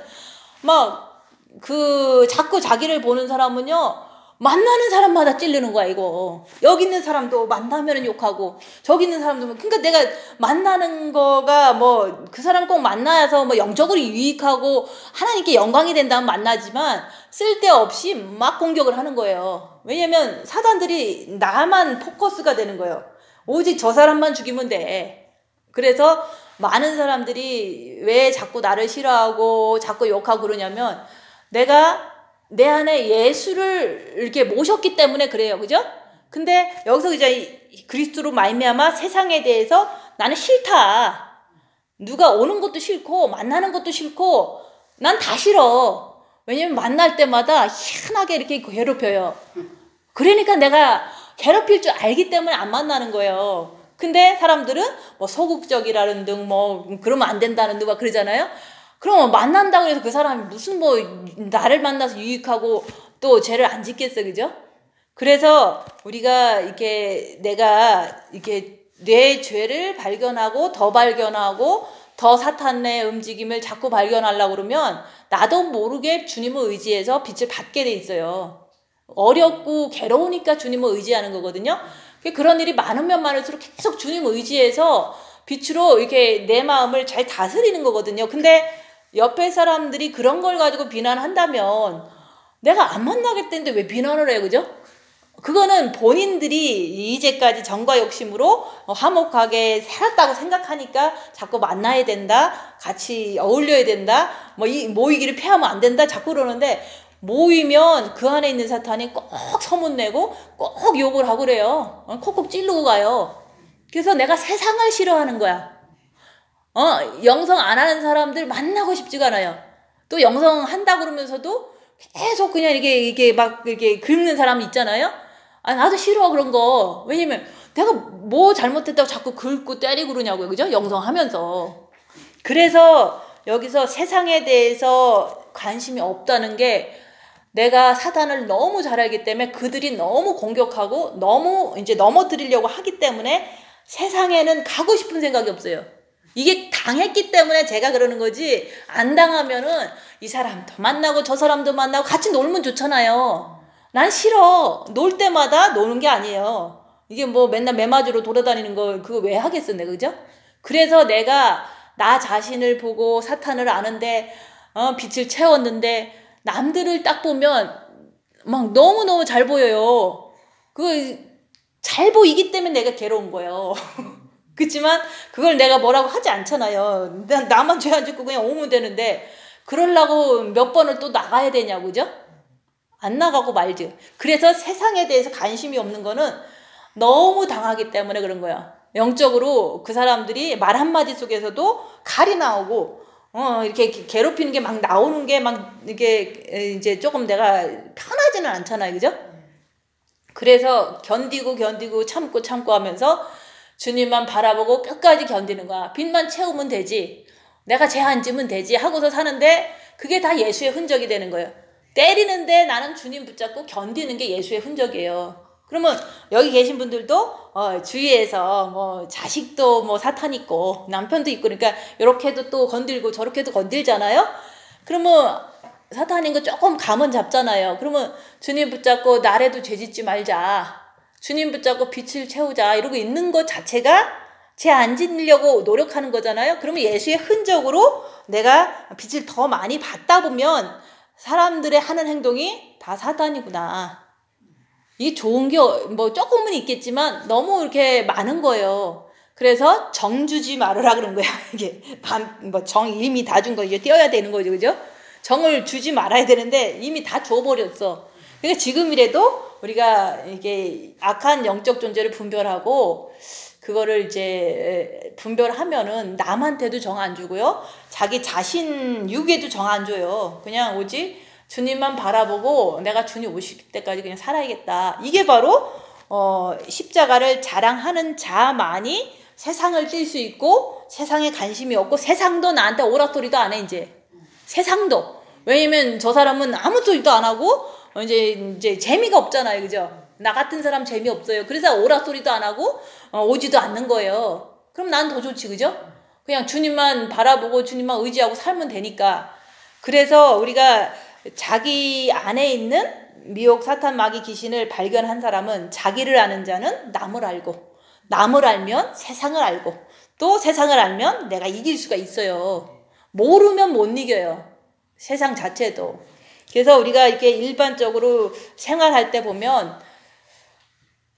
Speaker 1: 자꾸 자기를 보는 사람은요. 만나는 사람마다 찔르는 거야, 이거. 여기 있는 사람도 만나면은 욕하고, 저기 있는 사람도, 그러니까 내가 만나는 거가 그 사람 꼭 만나서 영적으로 유익하고, 하나님께 영광이 된다면 만나지만, 쓸데없이 막 공격을 하는 거예요. 왜냐면 사단들이 나만 포커스가 되는 거예요. 오직 저 사람만 죽이면 돼. 그래서 많은 사람들이 왜 자꾸 나를 싫어하고, 자꾸 욕하고 그러냐면, 내가 내 안에 예수를 이렇게 모셨기 때문에 그래요. 그죠? 근데 여기서 이제 그리스도로 말미암아 세상에 대해서 나는 싫다. 누가 오는 것도 싫고 만나는 것도 싫고 난 다 싫어. 왜냐면 만날 때마다 희한하게 이렇게 괴롭혀요. 그러니까 내가 괴롭힐 줄 알기 때문에 안 만나는 거예요. 근데 사람들은 소극적이라는 등 그러면 안 된다는 누가 그러잖아요. 그럼 만난다고 해서 그 사람이 무슨 나를 만나서 유익하고 또 죄를 안 짓겠어, 그죠? 그래서 우리가 내가 내 죄를 발견하고 더 사탄의 움직임을 자꾸 발견하려고 그러면 나도 모르게 주님을 의지해서 빛을 받게 돼 있어요. 어렵고 괴로우니까 주님을 의지하는 거거든요. 그런 일이 많으면 많을수록 계속 주님을 의지해서 빛으로 이렇게 내 마음을 잘 다스리는 거거든요. 근데 옆에 사람들이 그런 걸 가지고 비난한다면 내가 안 만나겠다는데 왜 비난을 해, 그죠? 그거는 본인들이 이제까지 정과 욕심으로 화목하게 살았다고 생각하니까 자꾸 만나야 된다, 같이 어울려야 된다, 모이기를 피하면 안 된다 자꾸 그러는데 모이면 그 안에 있는 사탄이 꼭 소문내고 꼭 욕을 하고 그래요. 콕콕 찌르고 가요. 그래서 내가 세상을 싫어하는 거야. 영성 안 하는 사람들 만나고 싶지가 않아요. 또 영성 한다 그러면서도 계속 그냥 이게 긁는 사람 있잖아요. 나도 싫어, 그런 거. 왜냐면 내가 뭐 잘못했다고 자꾸 긁고 때리고 그러냐고요. 그죠? 영성 하면서. 그래서 여기서 세상에 대해서 관심이 없다는 게 내가 사단을 너무 잘 알기 때문에 그들이 너무 공격하고 너무 이제 넘어뜨리려고 하기 때문에 세상에는 가고 싶은 생각이 없어요. 이게 당했기 때문에 제가 그러는 거지, 안 당하면은 이 사람도 만나고 저 사람도 만나고 같이 놀면 좋잖아요. 난 싫어. 놀 때마다 노는 게 아니에요. 이게 맨날 매맞으로 돌아다니는 거 그거 왜 하겠어, 내가, 그죠? 그래서 내가 나 자신을 보고 사탄을 아는데 빛을 채웠는데 남들을 딱 보면 막 너무너무 잘 보여요. 그거 잘 보이기 때문에 내가 괴로운 거예요. 그렇지만 그걸 내가 뭐라고 하지 않잖아요. 나만 죄 안 짓고 그냥 오면 되는데 그러려고 몇 번을 또 나가야 되냐고, 그죠? 안 나가고 말지. 그래서 세상에 대해서 관심이 없는 거는 너무 당하기 때문에 그런 거야. 영적으로 그 사람들이 말 한마디 속에서도 칼이 나오고 이렇게 괴롭히는 게 막 나오는 게 막 이게 이제 조금 내가 편하지는 않잖아요, 그죠? 그래서 견디고 참고 하면서 주님만 바라보고 끝까지 견디는 거야. 빛만 채우면 되지, 내가 죄 안 지면 되지 하고서 사는데 그게 다 예수의 흔적이 되는 거예요. 때리는데 나는 주님 붙잡고 견디는 게 예수의 흔적이에요. 그러면 여기 계신 분들도 주위에서 뭐 자식도 뭐 사탄 있고 남편도 있고 그러니까 이렇게도 또 건들고 저렇게도 건들잖아요. 그러면 사탄인 거 조금 감은 잡잖아요. 그러면 주님 붙잡고 나래도 죄짓지 말자. 주님 붙잡고 빛을 채우자. 이러고 있는 것 자체가 죄 안 짓려고 노력하는 거잖아요. 그러면 예수의 흔적으로 내가 빛을 더 많이 받다 보면 사람들의 하는 행동이 다 사탄이구나. 이게 좋은 게 뭐 조금은 있겠지만 너무 이렇게 많은 거예요. 그래서 정 주지 말으라 그런 거야. 이게 뭐 정 이미 다 준 거 이제 띄어야 되는 거죠, 그죠? 정을 주지 말아야 되는데 이미 다 줘버렸어. 그러니까 지금이라도 우리가 이게 악한 영적 존재를 분별하고 그거를 이제 분별하면은 남한테도 정 안 주고요. 자기 자신 육에도 정 안 줘요. 그냥 오직 주님만 바라보고 내가 주님 오실 때까지 그냥 살아야겠다. 이게 바로 십자가를 자랑하는 자만이 세상을 뛸 수 있고 세상에 관심이 없고 세상도 나한테 오락소리도 안 해 이제. 세상도. 왜냐면 저 사람은 아무 소리도 안 하고 이제 재미가 없잖아요. 그죠? 나 같은 사람 재미없어요. 그래서 오락소리도 안 하고 오지도 않는 거예요. 그럼 난 더 좋지. 그죠? 그냥 주님만 바라보고 주님만 의지하고 살면 되니까. 그래서 우리가 자기 안에 있는 미혹 사탄 마귀 귀신을 발견한 사람은 자기를 아는 자는 남을 알고 남을 알면 세상을 알고 또 세상을 알면 내가 이길 수가 있어요. 모르면 못 이겨요. 세상 자체도. 그래서 우리가 이렇게 일반적으로 생활할 때 보면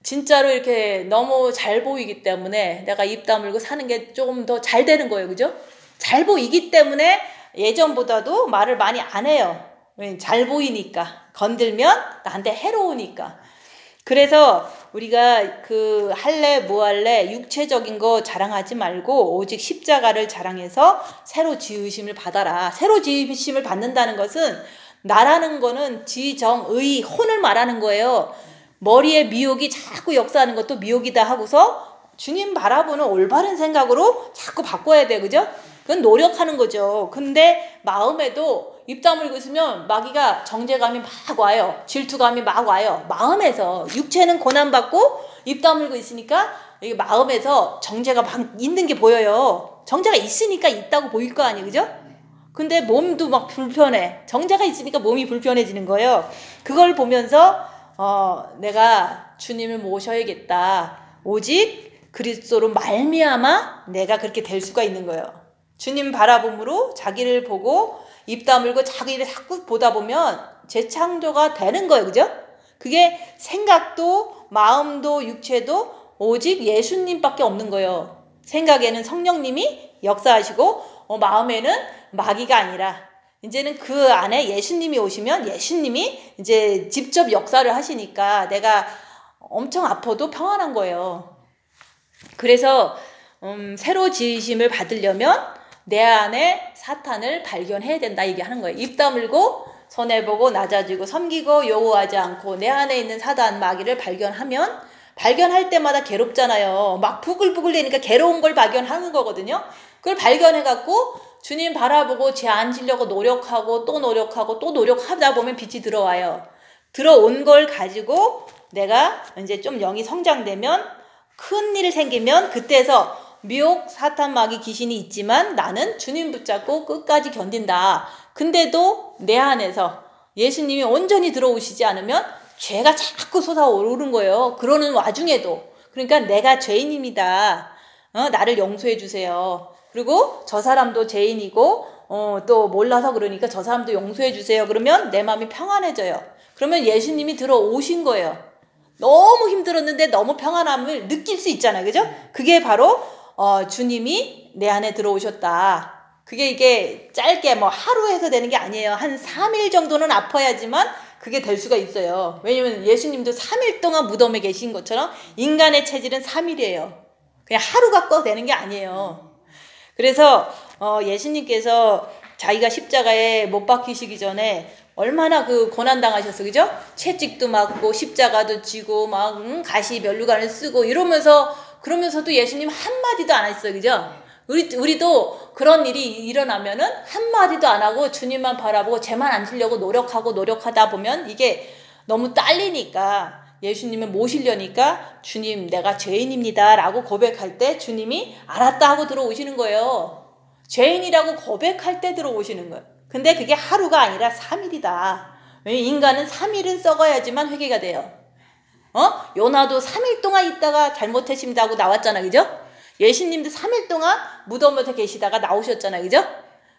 Speaker 1: 진짜로 이렇게 너무 잘 보이기 때문에 내가 입 다물고 사는 게 조금 더 잘 되는 거예요. 그죠? 잘 보이기 때문에 예전보다도 말을 많이 안 해요. 잘 보이니까. 건들면 나한테 해로우니까. 그래서 우리가 그 할래 뭐 할래 육체적인 거 자랑하지 말고 오직 십자가를 자랑해서 새로 지으심을 받아라. 새로 지으심을 받는다는 것은 나라는 거는 지정의 혼을 말하는 거예요. 머리에 미혹이 자꾸 역사하는 것도 미혹이다 하고서 주님 바라보는 올바른 생각으로 자꾸 바꿔야 돼. 그죠? 그건 노력하는 거죠. 근데 마음에도 입 다물고 있으면 마귀가 정죄감이 막 와요. 질투감이 막 와요. 마음에서. 육체는 고난받고 입 다물고 있으니까 이게 마음에서 정죄가 막 있는 게 보여요. 정죄가 있으니까 있다고 보일 거 아니에요. 그죠? 근데 몸도 막 불편해. 정죄가 있으니까 몸이 불편해지는 거예요. 그걸 보면서 내가 주님을 모셔야겠다. 오직 그리스도로 말미암아 내가 그렇게 될 수가 있는 거예요. 주님 바라봄으로 자기를 보고 입 다물고 자기를 자꾸 보다 보면 재창조가 되는 거예요. 그죠? 그게 생각도 마음도 육체도 오직 예수님밖에 없는 거예요. 생각에는 성령님이 역사하시고 마음에는 마귀가 아니라 이제는 그 안에 예수님이 오시면 예수님이 이제 직접 역사를 하시니까 내가 엄청 아파도 평안한 거예요. 그래서 새로 지으심을 받으려면 내 안에 사탄을 발견해야 된다 얘기하는 거예요. 입 다물고 손해보고 낮아지고 섬기고 요구하지 않고 내 안에 있는 사단 마귀를 발견하면 발견할 때마다 괴롭잖아요. 막 부글부글 되니까 괴로운 걸 발견하는 거거든요. 그걸 발견해갖고 주님 바라보고 죄 안 지려고 노력하고 또 노력하고 또 노력하다 보면 빛이 들어와요. 들어온 걸 가지고 내가 이제 좀 영이 성장되면 큰 일이 생기면 그때서 미혹 사탄 마귀 귀신이 있지만 나는 주님 붙잡고 끝까지 견딘다. 근데도 내 안에서 예수님이 온전히 들어오시지 않으면 죄가 자꾸 솟아오르는 거예요. 그러는 와중에도. 그러니까 내가 죄인입니다. 나를 용서해 주세요. 그리고 저 사람도 죄인이고 또 몰라서 그러니까 저 사람도 용서해 주세요. 그러면 내 마음이 평안해져요. 그러면 예수님이 들어오신 거예요. 너무 힘들었는데 너무 평안함을 느낄 수 있잖아요. 그죠? 그게 바로 주님이 내 안에 들어오셨다. 그게 이게 짧게 뭐 하루 해서 되는 게 아니에요. 한 3일 정도는 아파야지만 그게 될 수가 있어요. 왜냐면 예수님도 3일 동안 무덤에 계신 것처럼 인간의 체질은 3일이에요. 그냥 하루 갖고 되는 게 아니에요. 그래서 예수님께서 자기가 십자가에 못 박히시기 전에 얼마나 그 고난당하셨어. 그죠? 채찍도 맞고 십자가도 지고 막 가시 면류관을 쓰고 이러면서 그러면서도 예수님 한마디도 안 했어요. 그죠? 우리도 그런 일이 일어나면은 한마디도 안 하고 주님만 바라보고 죄만 안 지려고 노력하다 보면 이게 너무 딸리니까 예수님을 모시려니까 주님 내가 죄인입니다 라고 고백할 때 주님이 알았다 하고 들어오시는 거예요. 죄인이라고 고백할 때 들어오시는 거예요. 근데 그게 하루가 아니라 3일이다. 인간은 3일은 썩어야지만 회개가 돼요. 요나도 3일 동안 있다가 잘못했습니다고 나왔잖아, 그죠? 예수님도 3일 동안 무덤에서 계시다가 나오셨잖아, 그죠?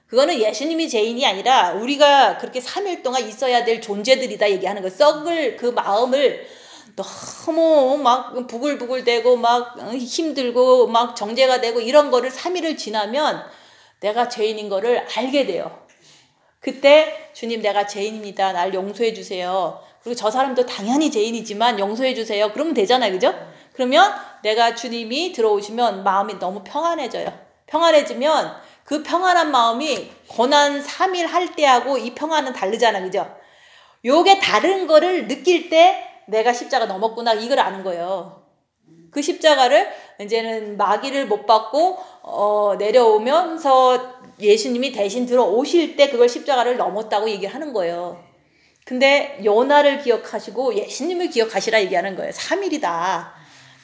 Speaker 1: 그거는 예수님이 죄인이 아니라 우리가 그렇게 3일 동안 있어야 될 존재들이다 얘기하는 거예요. 썩을 그 마음을 너무 막 부글부글대고 막 힘들고 막 정죄가 되고 이런 거를 3일을 지나면 내가 죄인인 거를 알게 돼요. 그때 주님 내가 죄인입니다. 날 용서해 주세요. 그리고 저 사람도 당연히 죄인이지만 용서해 주세요. 그러면 되잖아요. 그죠? 그러면 내가 주님이 들어오시면 마음이 너무 평안해져요. 평안해지면 그 평안한 마음이 고난 3일 할 때하고 이 평안은 다르잖아. 그죠? 요게 다른 거를 느낄 때 내가 십자가 넘었구나 이걸 아는 거예요. 그 십자가를 이제는 마귀를 못 받고 내려오면서 예수님이 대신 들어오실 때 그걸 십자가를 넘었다고 얘기하는 거예요. 근데 요나를 기억하시고 예수님을 기억하시라 얘기하는 거예요. 3일이다.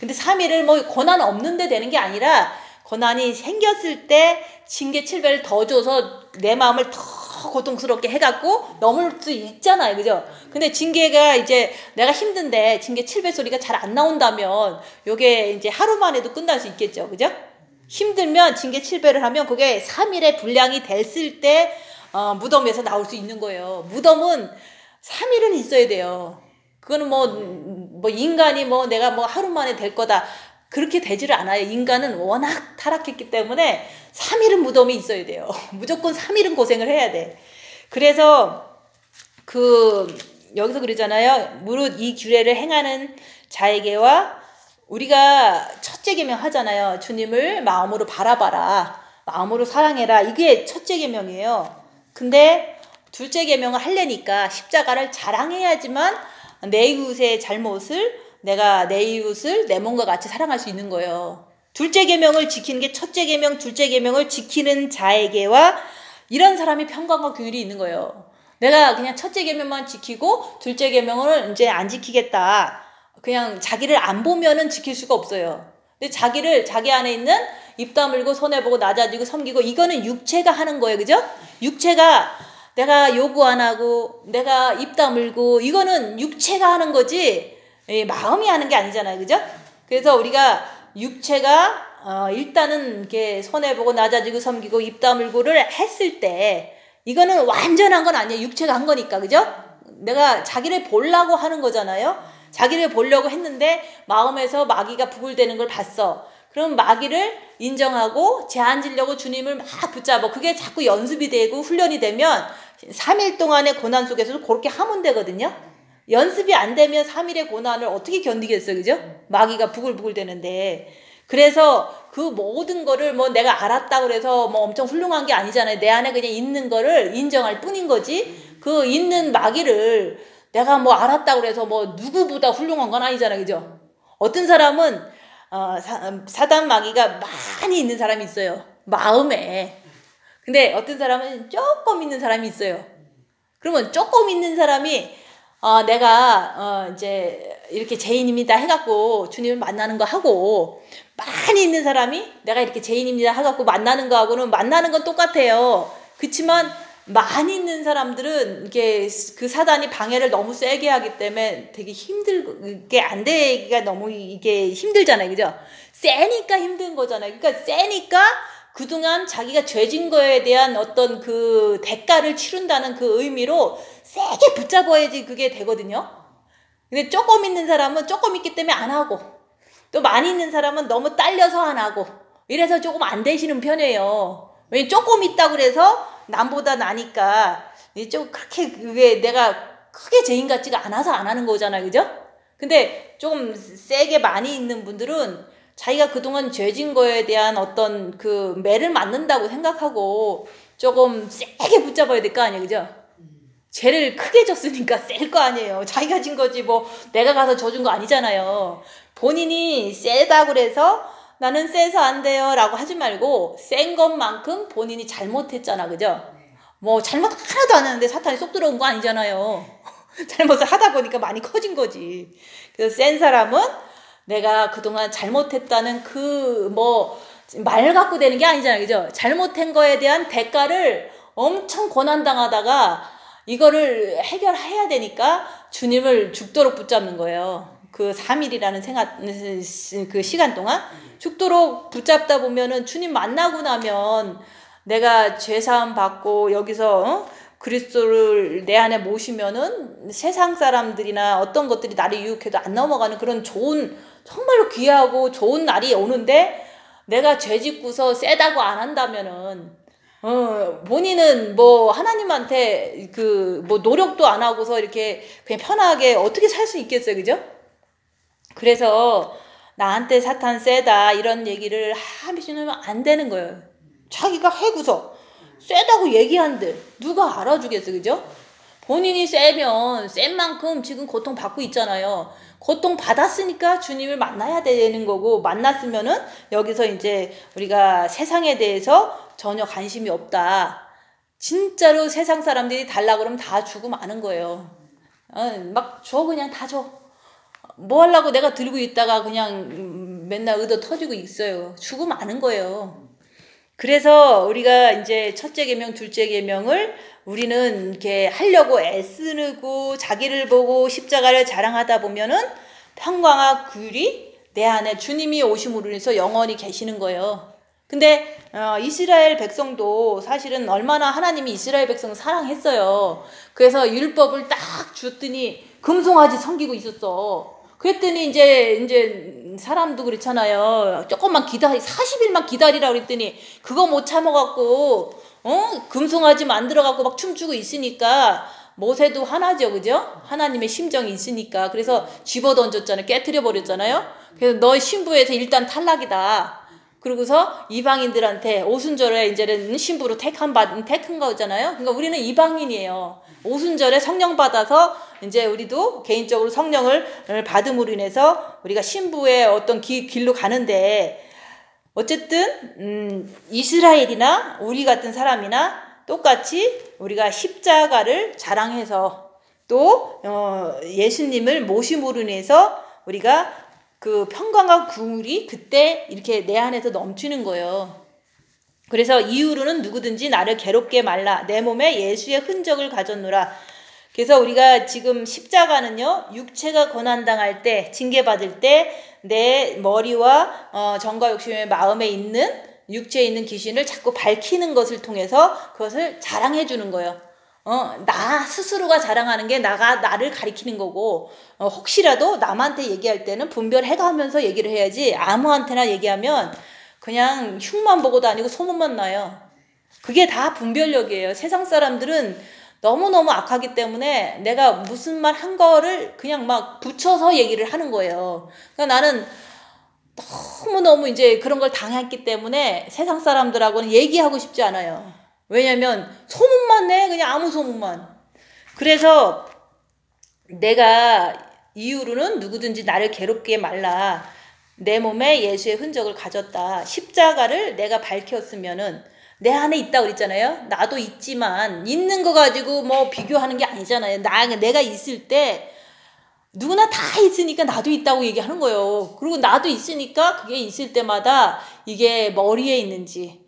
Speaker 1: 근데 3일을 뭐 고난 없는데 되는 게 아니라 고난이 생겼을 때 징계 7배를 더 줘서 내 마음을 더 고통스럽게 해갖고 넘을 수 있잖아요. 그죠? 근데 징계가 이제 내가 힘든데 징계 7배 소리가 잘 안 나온다면 요게 이제 하루만 해도 끝날 수 있겠죠. 그죠? 힘들면 징계 7배를 하면 그게 3일의 분량이 됐을 때 무덤에서 나올 수 있는 거예요. 무덤은 3일은 있어야 돼요. 그거는 뭐 인간이 내가 하루 만에 될 거다. 그렇게 되지를 않아요. 인간은 워낙 타락했기 때문에 3일은 무덤이 있어야 돼요. 무조건 3일은 고생을 해야 돼. 그래서 여기서 그러잖아요. 무릇 이 규례를 행하는 자에게와 우리가 첫째 계명 하잖아요. 주님을 마음으로 바라봐라. 마음으로 사랑해라. 이게 첫째 계명이에요. 근데 둘째 계명을 하려니까 십자가를 자랑해야지만 내 이웃의 잘못을 내가 내 이웃을 내 몸과 같이 사랑할 수 있는 거예요. 둘째 계명을 지키는 게 첫째 계명, 둘째 계명을 지키는 자에게와 이런 사람이 평강과 규율이 있는 거예요. 내가 그냥 첫째 계명만 지키고 둘째 계명을 이제 안 지키겠다. 그냥 자기를 안 보면은 지킬 수가 없어요. 근데 자기 안에 있는 입 다물고 손해보고 낮아지고 섬기고 이거는 육체가 하는 거예요. 그죠? 육체가 내가 요구 안 하고 내가 입 다물고 이거는 육체가 하는 거지 마음이 하는 게 아니잖아요. 그죠? 그래서 우리가 육체가 일단은 이렇게 손해보고 낮아지고 섬기고 입 다물고를 했을 때 이거는 완전한 건 아니에요. 육체가 한 거니까. 그죠? 내가 자기를 보려고 하는 거잖아요. 자기를 보려고 했는데 마음에서 마귀가 부글대는 걸 봤어. 그럼 마귀를 인정하고 죄 안 지려고 주님을 막 붙잡아. 그게 자꾸 연습이 되고 훈련이 되면 3일 동안의 고난 속에서도 그렇게 하면 되거든요. 연습이 안 되면 3일의 고난을 어떻게 견디겠어요. 그죠? 마귀가 부글부글 되는데. 그래서 그 모든 거를 내가 알았다 그래서 엄청 훌륭한 게 아니잖아요. 내 안에 그냥 있는 거를 인정할 뿐인 거지. 그 있는 마귀를 내가 알았다 그래서 누구보다 훌륭한 건 아니잖아요. 그죠? 어떤 사람은 사단 마귀가 많이 있는 사람이 있어요. 마음에. 근데 어떤 사람은 조금 있는 사람이 있어요. 그러면 조금 있는 사람이 내가 이제 이렇게 죄인입니다 해갖고 주님을 만나는 거 하고 많이 있는 사람이 내가 이렇게 죄인입니다 해갖고 만나는 거하고는 만나는 건 똑같아요. 그렇지만 많이 있는 사람들은 이게 그 사단이 방해를 너무 세게 하기 때문에 되게 힘들게 안 되기가 너무 이게 힘들잖아요. 그죠? 세니까 힘든 거잖아요. 그러니까 세니까 그동안 자기가 죄진 거에 대한 어떤 그 대가를 치른다는 그 의미로 세게 붙잡아야지 그게 되거든요. 근데 조금 있는 사람은 조금 있기 때문에 안 하고 또 많이 있는 사람은 너무 딸려서 안 하고 이래서 조금 안 되시는 편이에요. 왜냐면 조금 있다고 그래서 남보다 나니까 좀 그렇게 그게 내가 크게 죄인 같지가 않아서 안 하는 거잖아요. 그죠? 근데 좀 세게 많이 있는 분들은 자기가 그동안 죄진 거에 대한 어떤 그 매를 맞는다고 생각하고 조금 세게 붙잡아야 될 거 아니에요. 그죠? 죄를 크게 졌으니까 셀 거 아니에요. 자기가 진 거지 내가 가서 져준 거 아니잖아요. 본인이 세다고 그래서 나는 세서 안 돼요 라고 하지 말고 센 것만큼 본인이 잘못했잖아. 그죠? 뭐 잘못 하나도 안 했는데 사탄이 쏙 들어온 거 아니잖아요. 잘못을 하다 보니까 많이 커진 거지. 그래서 센 사람은 내가 그동안 잘못했다는 그 뭐 말 갖고 되는 게 아니잖아요. 그죠? 잘못한 거에 대한 대가를 엄청 고난당하다가 이거를 해결해야 되니까 주님을 죽도록 붙잡는 거예요. 그 3일이라는 그 시간 동안 죽도록 붙잡다 보면은 주님 만나고 나면 내가 죄사함 받고 여기서 그리스도를 내 안에 모시면은 세상 사람들이나 어떤 것들이 나를 유혹해도 안 넘어가는 그런 좋은, 정말로 귀하고 좋은 날이 오는데, 내가 죄 짓고서 세다고 안 한다면은 본인은 뭐 하나님한테 그 뭐 노력도 안 하고서 이렇게 그냥 편하게 어떻게 살 수 있겠어요. 그죠? 그래서 나한테 사탄 세다 이런 얘기를 하시면 안 되는 거예요. 자기가 해고서 세다고 얘기한들 누가 알아주겠어. 그죠? 본인이 세면 센 만큼 지금 고통받고 있잖아요. 고통받았으니까 주님을 만나야 되는 거고, 만났으면은 여기서 이제 우리가 세상에 대해서 전혀 관심이 없다. 진짜로 세상 사람들이 달라 그러면 다 주고 마는 거예요. 막 줘, 그냥 다 줘. 뭐 하려고 내가 들고 있다가 그냥 맨날 얻어 터지고 있어요. 주고 마는 거예요. 그래서 우리가 이제 첫째 계명, 둘째 계명을 우리는 이렇게 하려고 애쓰고 자기를 보고 십자가를 자랑하다 보면은 평강과 규율이 내 안에 주님이 오심으로 인해서 영원히 계시는 거예요. 근데 이스라엘 백성도 사실은 얼마나 하나님이 이스라엘 백성을 사랑했어요. 그래서 율법을 딱 줬더니 금송아지 섬기고 있었어. 그랬더니 이제 사람도 그렇잖아요. 조금만 40일만 기다리라 그랬더니 그거 못 참아갖고 금송아지 만들어갖고 막 춤추고 있으니까 모세도 화나죠. 그죠? 하나님의 심정이 있으니까. 그래서 집어던졌잖아요. 깨트려 버렸잖아요. 그래서 너 신부에서 일단 탈락이다. 그러고서 이방인들한테 오순절에 이제는 신부로 택한 거잖아요. 그러니까 우리는 이방인이에요. 오순절에 성령 받아서 이제 우리도 개인적으로 성령을 받음으로 인해서 우리가 신부의 어떤 길로 가는데, 어쨌든 이스라엘이나 우리 같은 사람이나 똑같이 우리가 십자가를 자랑해서 또 예수님을 모심으로 인해서 우리가 그 평강과 긍휼이 그때 이렇게 내 안에서 넘치는 거예요. 그래서 이후로는 누구든지 나를 괴롭게 말라. 내 몸에 예수의 흔적을 가졌노라. 그래서 우리가 지금 십자가는요, 육체가 고난당할 때, 징계받을 때 내 머리와 정과 욕심의 마음에 있는, 육체에 있는 귀신을 자꾸 밝히는 것을 통해서 그것을 자랑해 주는 거예요. 나 스스로가 자랑하는 게 나를 가리키는 거고, 혹시라도 남한테 얘기할 때는 분별해가면서 얘기를 해야지, 아무한테나 얘기하면 그냥 흉만 보고 다니고 소문만 나요. 그게 다 분별력이에요. 세상 사람들은 너무너무 악하기 때문에 내가 무슨 말 한 거를 그냥 막 붙여서 얘기를 하는 거예요. 그러니까 나는 너무너무 이제 그런 걸 당했기 때문에 세상 사람들하고는 얘기하고 싶지 않아요. 왜냐면 소문만 내. 그냥 아무 소문만. 그래서 내가 이후로는 누구든지 나를 괴롭게 말라. 내 몸에 예수의 흔적을 가졌다. 십자가를 내가 밝혔으면은 내 안에 있다고 그랬잖아요. 나도 있지만 있는 거 가지고 뭐 비교하는 게 아니잖아요. 내가 있을 때 누구나 다 있으니까 나도 있다고 얘기하는 거예요. 그리고 나도 있으니까 그게 있을 때마다 이게 머리에 있는지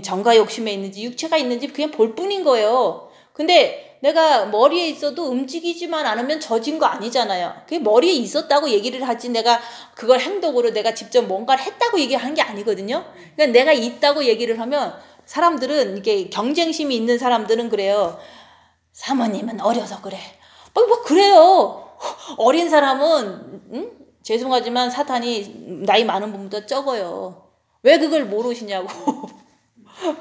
Speaker 1: 정과 욕심에 있는지 육체가 있는지 그냥 볼 뿐인 거예요. 근데 내가 머리에 있어도 움직이지만 않으면 져진 거 아니잖아요. 그게 머리에 있었다고 얘기를 하지 내가 그걸 행동으로 내가 직접 뭔가를 했다고 얘기하는 게 아니거든요. 그러니까 내가 있다고 얘기를 하면 사람들은 이게 경쟁심이 있는 사람들은 그래요. 사모님은 어려서 그래. 뭐 그래요. 어린 사람은 죄송하지만 사탄이 나이 많은 분보다 적어요. 왜 그걸 모르시냐고.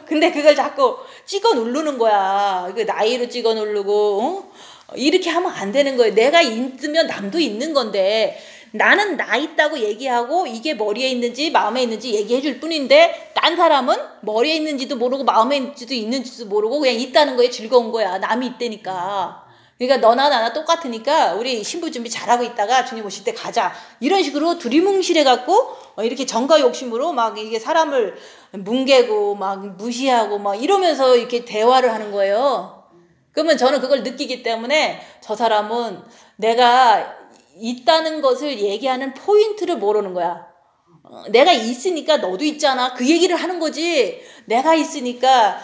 Speaker 1: 근데 그걸 자꾸 찍어 누르는 거야. 그 나이로 찍어 누르고 이렇게 하면 안 되는 거예요. 내가 있으면 남도 있는 건데 나는 나 있다고 얘기하고 이게 머리에 있는지 마음에 있는지 얘기해 줄 뿐인데 딴 사람은 머리에 있는지도 모르고 마음에 있는지도 모르고 그냥 있다는 거에 즐거운 거야. 남이 있다니까. 그러니까 너나 나나 똑같으니까 우리 신부 준비 잘하고 있다가 주님 오실 때 가자. 이런 식으로 두리뭉실해갖고 이렇게 정가 욕심으로 막 이게 사람을 뭉개고 막 무시하고 막 이러면서 이렇게 대화를 하는 거예요. 그러면 저는 그걸 느끼기 때문에 저 사람은 내가 있다는 것을 얘기하는 포인트를 모르는 거야. 내가 있으니까 너도 있잖아. 그 얘기를 하는 거지. 내가 있으니까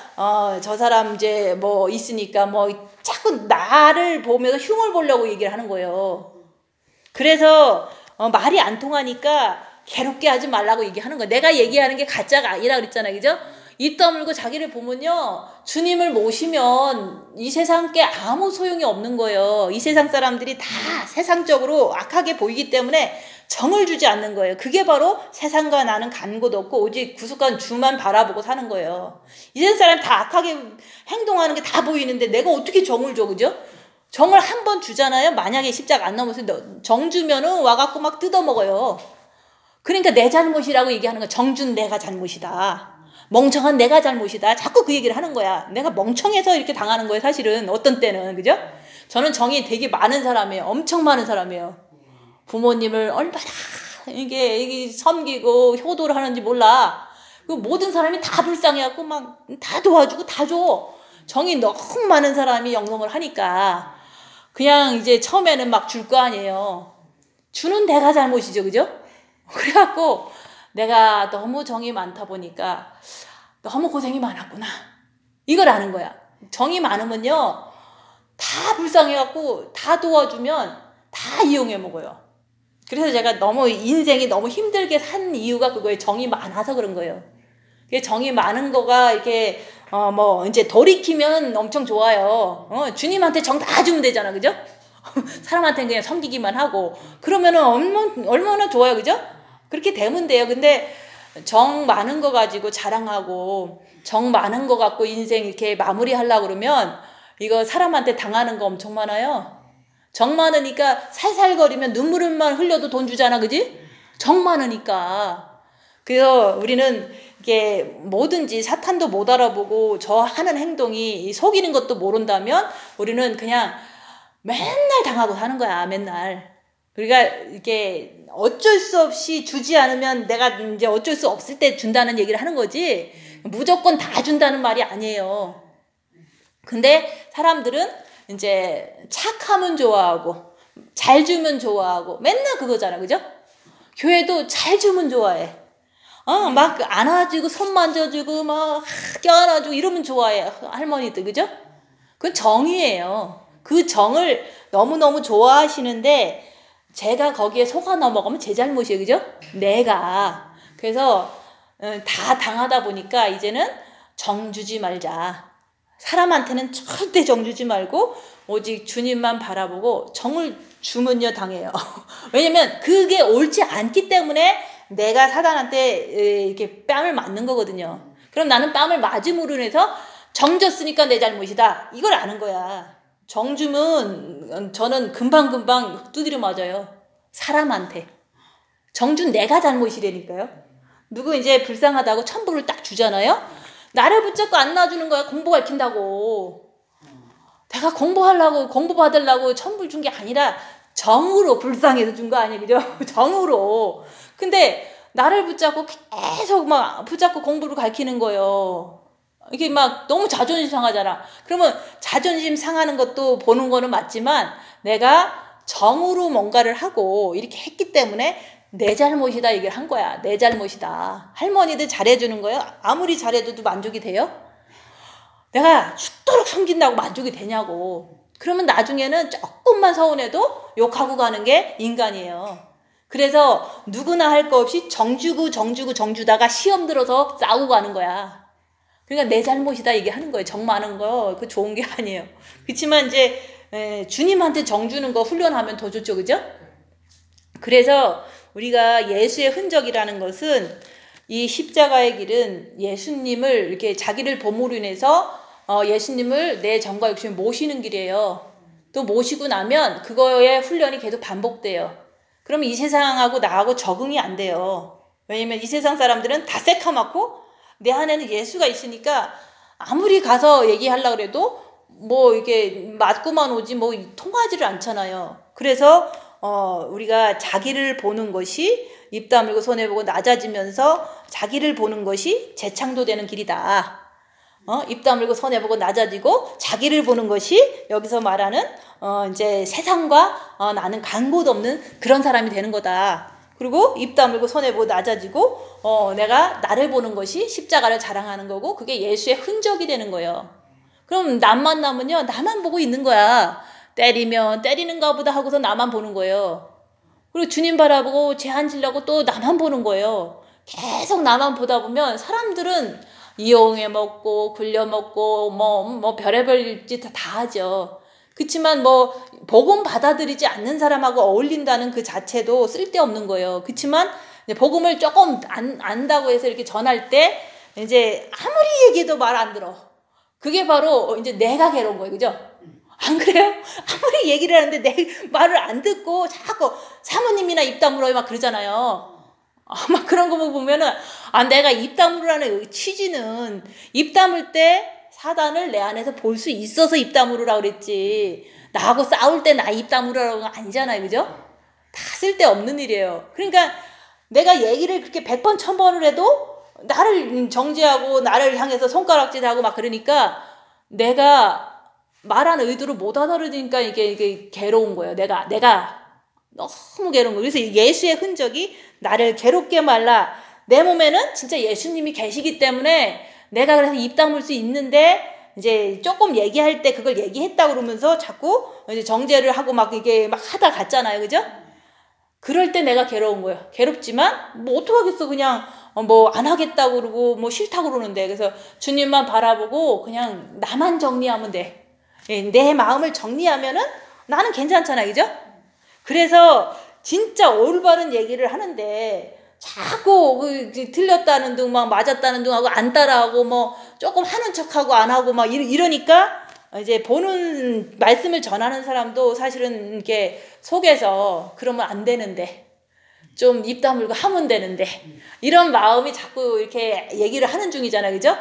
Speaker 1: 저 사람 이제 뭐 있으니까 뭐 자꾸 나를 보면서 흉을 보려고 얘기를 하는 거예요. 그래서 말이 안 통하니까 괴롭게 하지 말라고 얘기하는 거야. 내가 얘기하는 게 가짜가 아니라 그랬잖아요. 그죠? 입 다물고 자기를 보면요. 주님을 모시면 이 세상 게 아무 소용이 없는 거예요. 이 세상 사람들이 다 세상적으로 악하게 보이기 때문에 정을 주지 않는 거예요. 그게 바로 세상과 나는 간 곳 없고 오직 구속한 주만 바라보고 사는 거예요. 이 세상 사람이 다 악하게 행동하는 게 다 보이는데 내가 어떻게 정을 줘, 그죠? 정을 한 번 주잖아요. 만약에 십자가 안 넘어서 정 주면은 와갖고 막 뜯어먹어요. 그러니까 내 잘못이라고 얘기하는 거야. 정준 내가 잘못이다. 멍청한 내가 잘못이다. 자꾸 그 얘기를 하는 거야. 내가 멍청해서 이렇게 당하는 거예요. 사실은 어떤 때는, 그죠? 저는 정이 되게 많은 사람이에요. 엄청 많은 사람이에요. 부모님을 얼마나 이게 섬기고 효도를 하는지 몰라. 그 모든 사람이 다 불쌍해갖고 막 다 도와주고 다 줘. 정이 너무 많은 사람이 영성을 하니까 그냥 이제 처음에는 막 줄 거 아니에요. 주는 내가 잘못이죠, 그죠? 그래갖고 내가 너무 정이 많다 보니까 너무 고생이 많았구나. 이걸 아는 거야. 정이 많으면요. 다 불쌍해갖고 다 도와주면 다 이용해 먹어요. 그래서 제가 너무 인생이 너무 힘들게 산 이유가 그거예요. 정이 많아서 그런 거예요. 정이 많은 거가 이렇게 뭐 이제 돌이키면 엄청 좋아요. 주님한테 정 다 주면 되잖아, 그죠? 사람한테는 그냥 섬기기만 하고 그러면은 얼마나 좋아요, 그죠? 그렇게 되면 돼요. 근데 정 많은 거 가지고 자랑하고 정 많은 거 갖고 인생 이렇게 마무리하려고 그러면 이거 사람한테 당하는 거 엄청 많아요. 정 많으니까 살살거리면 눈물만 흘려도 돈 주잖아, 그지? 정 많으니까. 그래서 우리는 이게 뭐든지 사탄도 못 알아보고 저 하는 행동이 속이는 것도 모른다면 우리는 그냥 맨날 당하고 사는 거야, 맨날. 우리가 이게 어쩔 수 없이 주지 않으면 내가 이제 어쩔 수 없을 때 준다는 얘기를 하는 거지 무조건 다 준다는 말이 아니에요. 근데 사람들은 이제 착하면 좋아하고 잘 주면 좋아하고 맨날 그거잖아, 그죠? 교회도 잘 주면 좋아해. 막 안아주고 손 만져주고 막 껴안아주고 이러면 좋아해 할머니들, 그죠? 그건 정이에요. 그 정을 너무너무 좋아하시는데 제가 거기에 속아 넘어가면 제 잘못이에요, 그죠? 내가. 그래서 다 당하다 보니까 이제는 정 주지 말자. 사람한테는 절대 정 주지 말고 오직 주님만 바라보고 정을 주면요 당해요. 왜냐면 그게 옳지 않기 때문에 내가 사단한테 이렇게 뺨을 맞는 거거든요. 그럼 나는 뺨을 맞음으로 인해서 정 줬으니까 내 잘못이다. 이걸 아는 거야. 정 주면 저는 금방금방 두드려 맞아요. 사람한테. 정 준 내가 잘못이라니까요. 누구 이제 불쌍하다고 천불을 딱 주잖아요. 나를 붙잡고 안 놔주는 거야. 공부 가르친다고. 내가 공부하려고 공부 받으려고 천불 준 게 아니라 정으로 불쌍해서 준 거 아니에요, 그죠? 정으로. 근데 나를 붙잡고 계속 막 붙잡고 공부를 가르치는 거예요. 이게 막 너무 자존심 상하잖아. 그러면 자존심 상하는 것도 보는 거는 맞지만 내가 정으로 뭔가를 하고 이렇게 했기 때문에 내 잘못이다 얘기를 한 거야. 내 잘못이다. 할머니들 잘해주는 거예요. 아무리 잘해줘도 만족이 돼요? 내가 죽도록 섬긴다고 만족이 되냐고. 그러면 나중에는 조금만 서운해도 욕하고 가는 게 인간이에요. 그래서 누구나 할 거 없이 정주다가 시험 들어서 싸우고 가는 거야. 그러니까 내 잘못이다 얘기하는 거예요. 정 많은 거. 그 좋은 게 아니에요. 그렇지만 이제 주님한테 정 주는 거 훈련하면 더 좋죠, 그죠? 그래서 우리가 예수의 흔적이라는 것은 이 십자가의 길은 예수님을 이렇게 자기를 보물로 인해서 예수님을 내 정과 욕심을 모시는 길이에요. 또 모시고 나면 그거의 훈련이 계속 반복돼요. 그러면 이 세상하고 나하고 적응이 안 돼요. 왜냐면 이 세상 사람들은 다 새카맣고 내 안에는 예수가 있으니까 아무리 가서 얘기하려고 해도 뭐 이게 맞고만 오지 뭐 통하지를 않잖아요. 그래서 우리가 자기를 보는 것이 입 다물고 손해보고 낮아지면서 자기를 보는 것이 재창조되는 길이다. 입 다물고 손해보고 낮아지고 자기를 보는 것이 여기서 말하는 이제 세상과 나는 간 곳 없는 그런 사람이 되는 거다. 그리고 입 다물고 손해보고 낮아지고 내가 나를 보는 것이 십자가를 자랑하는 거고 그게 예수의 흔적이 되는 거예요. 그럼 남만 나면요 나만 보고 있는 거야. 때리면 때리는가 보다 하고서 나만 보는 거예요. 그리고 주님 바라보고 죄안 지려고 또 나만 보는 거예요. 계속 나만 보다 보면 사람들은 이용해 먹고 굴려 먹고 뭐 별의별 짓 다 하죠. 그렇지만 뭐 복음 받아들이지 않는 사람하고 어울린다는 그 자체도 쓸데없는 거예요. 그렇지만 복음을 조금 안다고 해서 이렇게 전할 때 이제 아무리 얘기해도 말 안 들어. 그게 바로 이제 내가 괴로운 거예요. 그죠? 안 그래요? 아무리 얘기를 하는데 내 말을 안 듣고 자꾸 사모님이나 입 다물어요 막 그러잖아요. 막 그런 거 보면은 내가 입 다물으라는 취지는 입 다물 때 사단을 내 안에서 볼 수 있어서 입 다물으라고 그랬지. 나하고 싸울 때 나 입 다물으라는 거 아니잖아요. 그죠? 다 쓸데없는 일이에요. 그러니까 내가 얘기를 그렇게 100번 1000번을 해도 나를 정죄하고 나를 향해서 손가락질하고 막 그러니까 내가 말하는 의도를 못 알아들으니까 이게 괴로운 거예요. 내가 너무 괴로운 거예요. 그래서 예수의 흔적이 나를 괴롭게 말라. 내 몸에는 진짜 예수님이 계시기 때문에 내가 그래서 입 다물 수 있는데 이제 조금 얘기할 때 그걸 얘기했다 그러면서 자꾸 이제 정죄를 하고 막 이게 막 하다 갔잖아요. 그죠? 그럴 때 내가 괴로운 거예요. 괴롭지만 뭐 어떡하겠어. 그냥 뭐 안 하겠다고 그러고 뭐 싫다고 그러는데 그래서 주님만 바라보고 그냥 나만 정리하면 돼. 내 마음을 정리하면은 나는 괜찮잖아. 그죠? 그래서 진짜 올바른 얘기를 하는데 자꾸 틀렸다는 둥 막 맞았다는 둥 하고 안 따라하고 뭐 조금 하는 척하고 안 하고 막 이러니까 이제 보는 말씀을 전하는 사람도 사실은 이렇게 속에서 그러면 안 되는데 좀 입 다물고 하면 되는데 이런 마음이 자꾸 이렇게 얘기를 하는 중이잖아요. 그죠?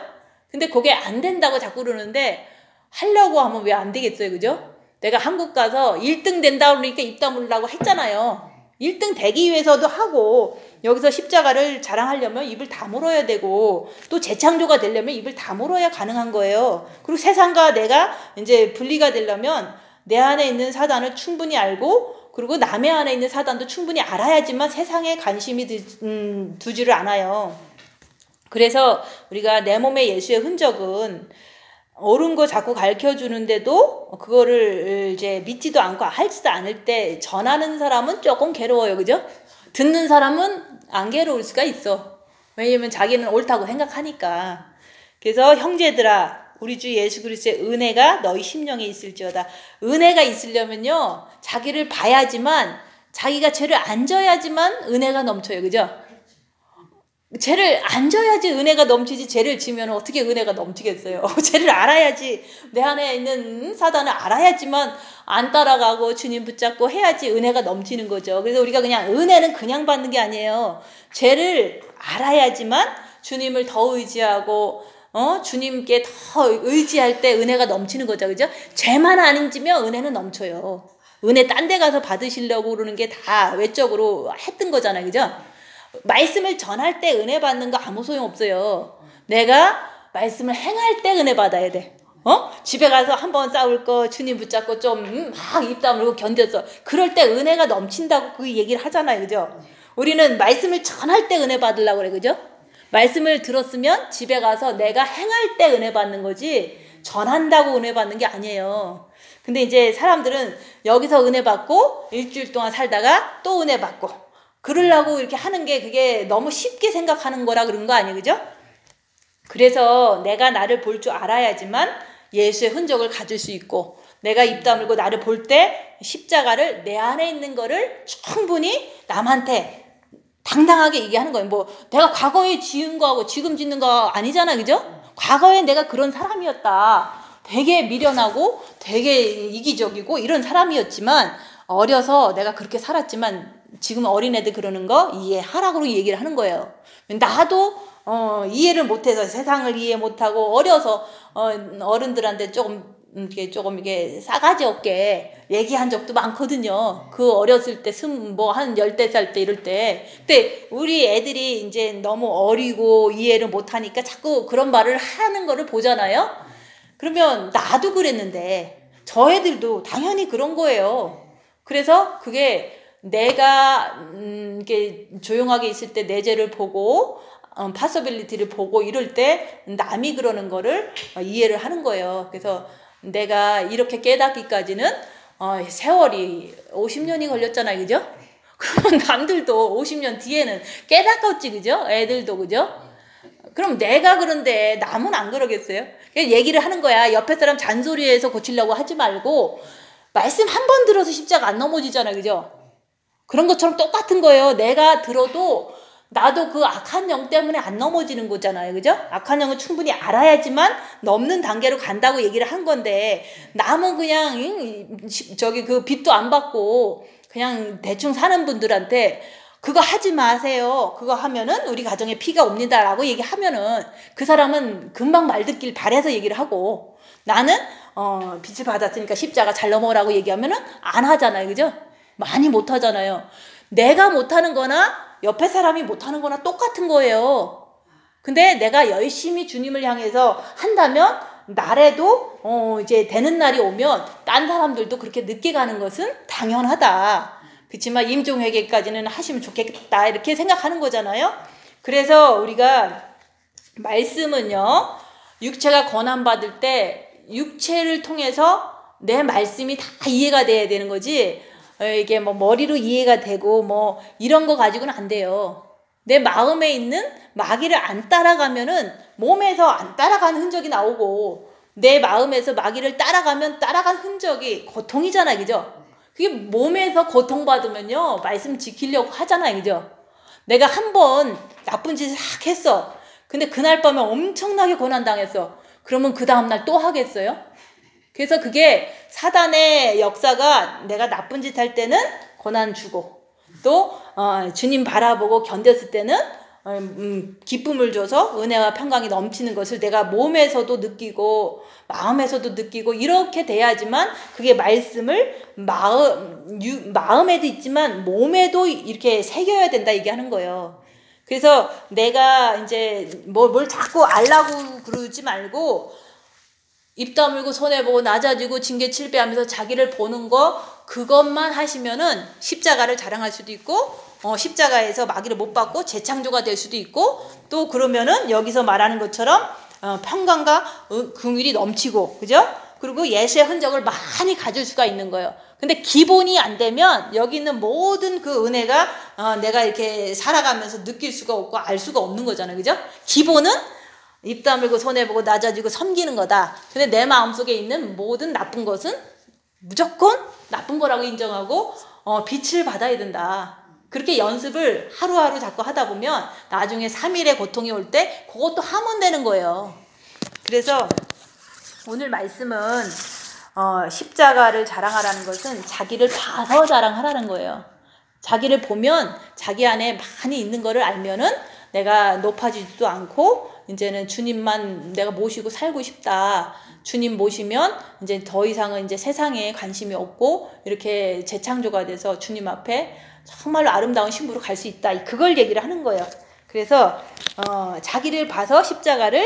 Speaker 1: 근데 그게 안 된다고 자꾸 그러는데 하려고 하면 왜 안 되겠어요. 그죠? 내가 한국 가서 1등 된다 그러니까 입 다물라고 했잖아요. 1등 되기 위해서도 하고 여기서 십자가를 자랑하려면 입을 다물어야 되고 또 재창조가 되려면 입을 다물어야 가능한 거예요. 그리고 세상과 내가 이제 분리가 되려면 내 안에 있는 사단을 충분히 알고 그리고 남의 안에 있는 사단도 충분히 알아야지만 세상에 관심이 두지를 않아요. 그래서 우리가 내 몸에 예수의 흔적은 옳은 거 자꾸 가르쳐 주는데도 그거를 이제 믿지도 않고 하지도 않을 때 전하는 사람은 조금 괴로워요. 그죠? 듣는 사람은 안 괴로울 수가 있어. 왜냐면 자기는 옳다고 생각하니까. 그래서 형제들아 우리 주 예수 그리스도의 은혜가 너희 심령에 있을지어다. 은혜가 있으려면요. 자기를 봐야지만 자기가 죄를 안 져야지만 은혜가 넘쳐요. 그죠? 죄를 안 져야지 은혜가 넘치지 죄를 지면 어떻게 은혜가 넘치겠어요. 죄를 알아야지 내 안에 있는 사단을 알아야지만 안 따라가고 주님 붙잡고 해야지 은혜가 넘치는 거죠. 그래서 우리가 그냥 은혜는 그냥 받는 게 아니에요. 죄를 알아야지만 주님을 더 의지하고 주님께 더 의지할 때 은혜가 넘치는 거죠. 그죠? 죄만 안 지면 은혜는 넘쳐요. 은혜 딴 데 가서 받으시려고 그러는 게 다 외적으로 했던 거잖아요. 그죠? 말씀을 전할 때 은혜 받는 거 아무 소용 없어요. 내가 말씀을 행할 때 은혜 받아야 돼. 집에 가서 한번 싸울 거 주님 붙잡고 좀 막 입 다물고 견뎠어. 그럴 때 은혜가 넘친다고 그 얘기를 하잖아요. 그죠? 우리는 말씀을 전할 때 은혜 받으려고 그래. 그죠? 말씀을 들었으면 집에 가서 내가 행할 때 은혜 받는 거지 전한다고 은혜 받는 게 아니에요. 근데 이제 사람들은 여기서 은혜 받고 일주일 동안 살다가 또 은혜 받고 그러려고 이렇게 하는 게 그게 너무 쉽게 생각하는 거라 그런 거 아니에요. 그죠? 그래서 내가 나를 볼 줄 알아야지만 예수의 흔적을 가질 수 있고 내가 입 다물고 나를 볼 때 십자가를 내 안에 있는 거를 충분히 남한테 당당하게 얘기하는 거예요. 뭐 내가 과거에 지은 거하고 지금 짓는 거 아니잖아. 그죠? 과거에 내가 그런 사람이었다. 되게 미련하고 되게 이기적이고 이런 사람이었지만 어려서 내가 그렇게 살았지만 지금 어린애들 그러는 거 이해하라고 얘기를 하는 거예요. 나도 이해를 못해서 세상을 이해 못하고 어려서 어른들한테 조금 이게 조금 이게 싸가지 없게 얘기한 적도 많거든요. 그 어렸을 때 한 10살 때 이럴 때. 근데 우리 애들이 이제 너무 어리고 이해를 못하니까 자꾸 그런 말을 하는 거를 보잖아요. 그러면 나도 그랬는데 저 애들도 당연히 그런 거예요. 그래서 그게 내가 이렇게 조용하게 있을 때 내 죄를 보고 파서빌리티를 보고 이럴 때 남이 그러는 거를 이해를 하는 거예요. 그래서 내가 이렇게 깨닫기까지는 세월이 50년이 걸렸잖아요. 그죠? 그러면 남들도 50년 뒤에는 깨닫겠지. 그죠? 애들도. 그죠? 그럼 내가 그런데 남은 안 그러겠어요? 그냥 얘기를 하는 거야. 옆에 사람 잔소리해서 고치려고 하지 말고 말씀 한 번 들어서 십자가 안 넘어지잖아요. 그죠? 그런 것처럼 똑같은 거예요. 내가 들어도 나도 그 악한 영 때문에 안 넘어지는 거잖아요. 그죠? 악한 영은 충분히 알아야지만 넘는 단계로 간다고 얘기를 한 건데, 남은 그냥, 그 빚도 안 받고, 그냥 대충 사는 분들한테, 그거 하지 마세요. 그거 하면은 우리 가정에 피가 옵니다라고 얘기하면은, 그 사람은 금방 말 듣길 바래서 얘기를 하고, 나는, 빚을 받았으니까 십자가 잘 넘어라고 얘기하면은 안 하잖아요. 그죠? 많이 못 하잖아요. 내가 못하는 거나, 옆에 사람이 못하는 거나 똑같은 거예요. 근데 내가 열심히 주님을 향해서 한다면 날에도 이제 되는 날이 오면 딴 사람들도 그렇게 늦게 가는 것은 당연하다. 그렇지만 임종회개까지는 하시면 좋겠다 이렇게 생각하는 거잖아요. 그래서 우리가 말씀은요, 육체가 고난받을 때 육체를 통해서 내 말씀이 다 이해가 돼야 되는 거지, 이게 뭐 머리로 이해가 되고 뭐 이런 거 가지고는 안 돼요. 내 마음에 있는 마귀를 안 따라가면은 몸에서 안 따라가는 흔적이 나오고, 내 마음에서 마귀를 따라가면 따라간 흔적이 고통이잖아요. 그죠? 그게 몸에서 고통받으면요, 말씀 지키려고 하잖아요. 그죠? 내가 한번 나쁜 짓을 싹 했어. 근데 그날 밤에 엄청나게 고난당했어. 그러면 그 다음날 또 하겠어요? 그래서 그게 사단의 역사가, 내가 나쁜 짓 할 때는 고난 주고, 또 주님 바라보고 견뎠을 때는 기쁨을 줘서 은혜와 평강이 넘치는 것을 내가 몸에서도 느끼고 마음에서도 느끼고, 이렇게 돼야지만 그게 말씀을 마음에도 있지만 몸에도 이렇게 새겨야 된다 얘기하는 거예요. 그래서 내가 이제 뭘 자꾸 알라고 그러지 말고, 입 다물고 손해보고 낮아지고 징계칠배하면서 자기를 보는 거, 그것만 하시면은 십자가를 자랑할 수도 있고, 십자가에서 마귀를 못 받고 재창조가 될 수도 있고, 또 그러면은 여기서 말하는 것처럼 평강과 긍휼이 넘치고, 그죠? 그리고 예수의 흔적을 많이 가질 수가 있는 거예요. 근데 기본이 안 되면 여기 있는 모든 그 은혜가 내가 이렇게 살아가면서 느낄 수가 없고 알 수가 없는 거잖아요. 그죠? 기본은 입 다물고 손해보고 낮아지고 섬기는 거다. 근데 내 마음속에 있는 모든 나쁜 것은 무조건 나쁜 거라고 인정하고 빛을 받아야 된다. 그렇게 연습을 하루하루 자꾸 하다 보면 나중에 3일의 고통이 올 때 그것도 하면 되는 거예요. 그래서 오늘 말씀은 십자가를 자랑하라는 것은 자기를 봐서 자랑하라는 거예요. 자기를 보면 자기 안에 많이 있는 거를 알면은 내가 높아지지도 않고 이제는 주님만 내가 모시고 살고 싶다. 주님 모시면 이제 더 이상은 이제 세상에 관심이 없고 이렇게 재창조가 돼서 주님 앞에 정말로 아름다운 신부로 갈 수 있다. 그걸 얘기를 하는 거예요. 그래서 자기를 봐서 십자가를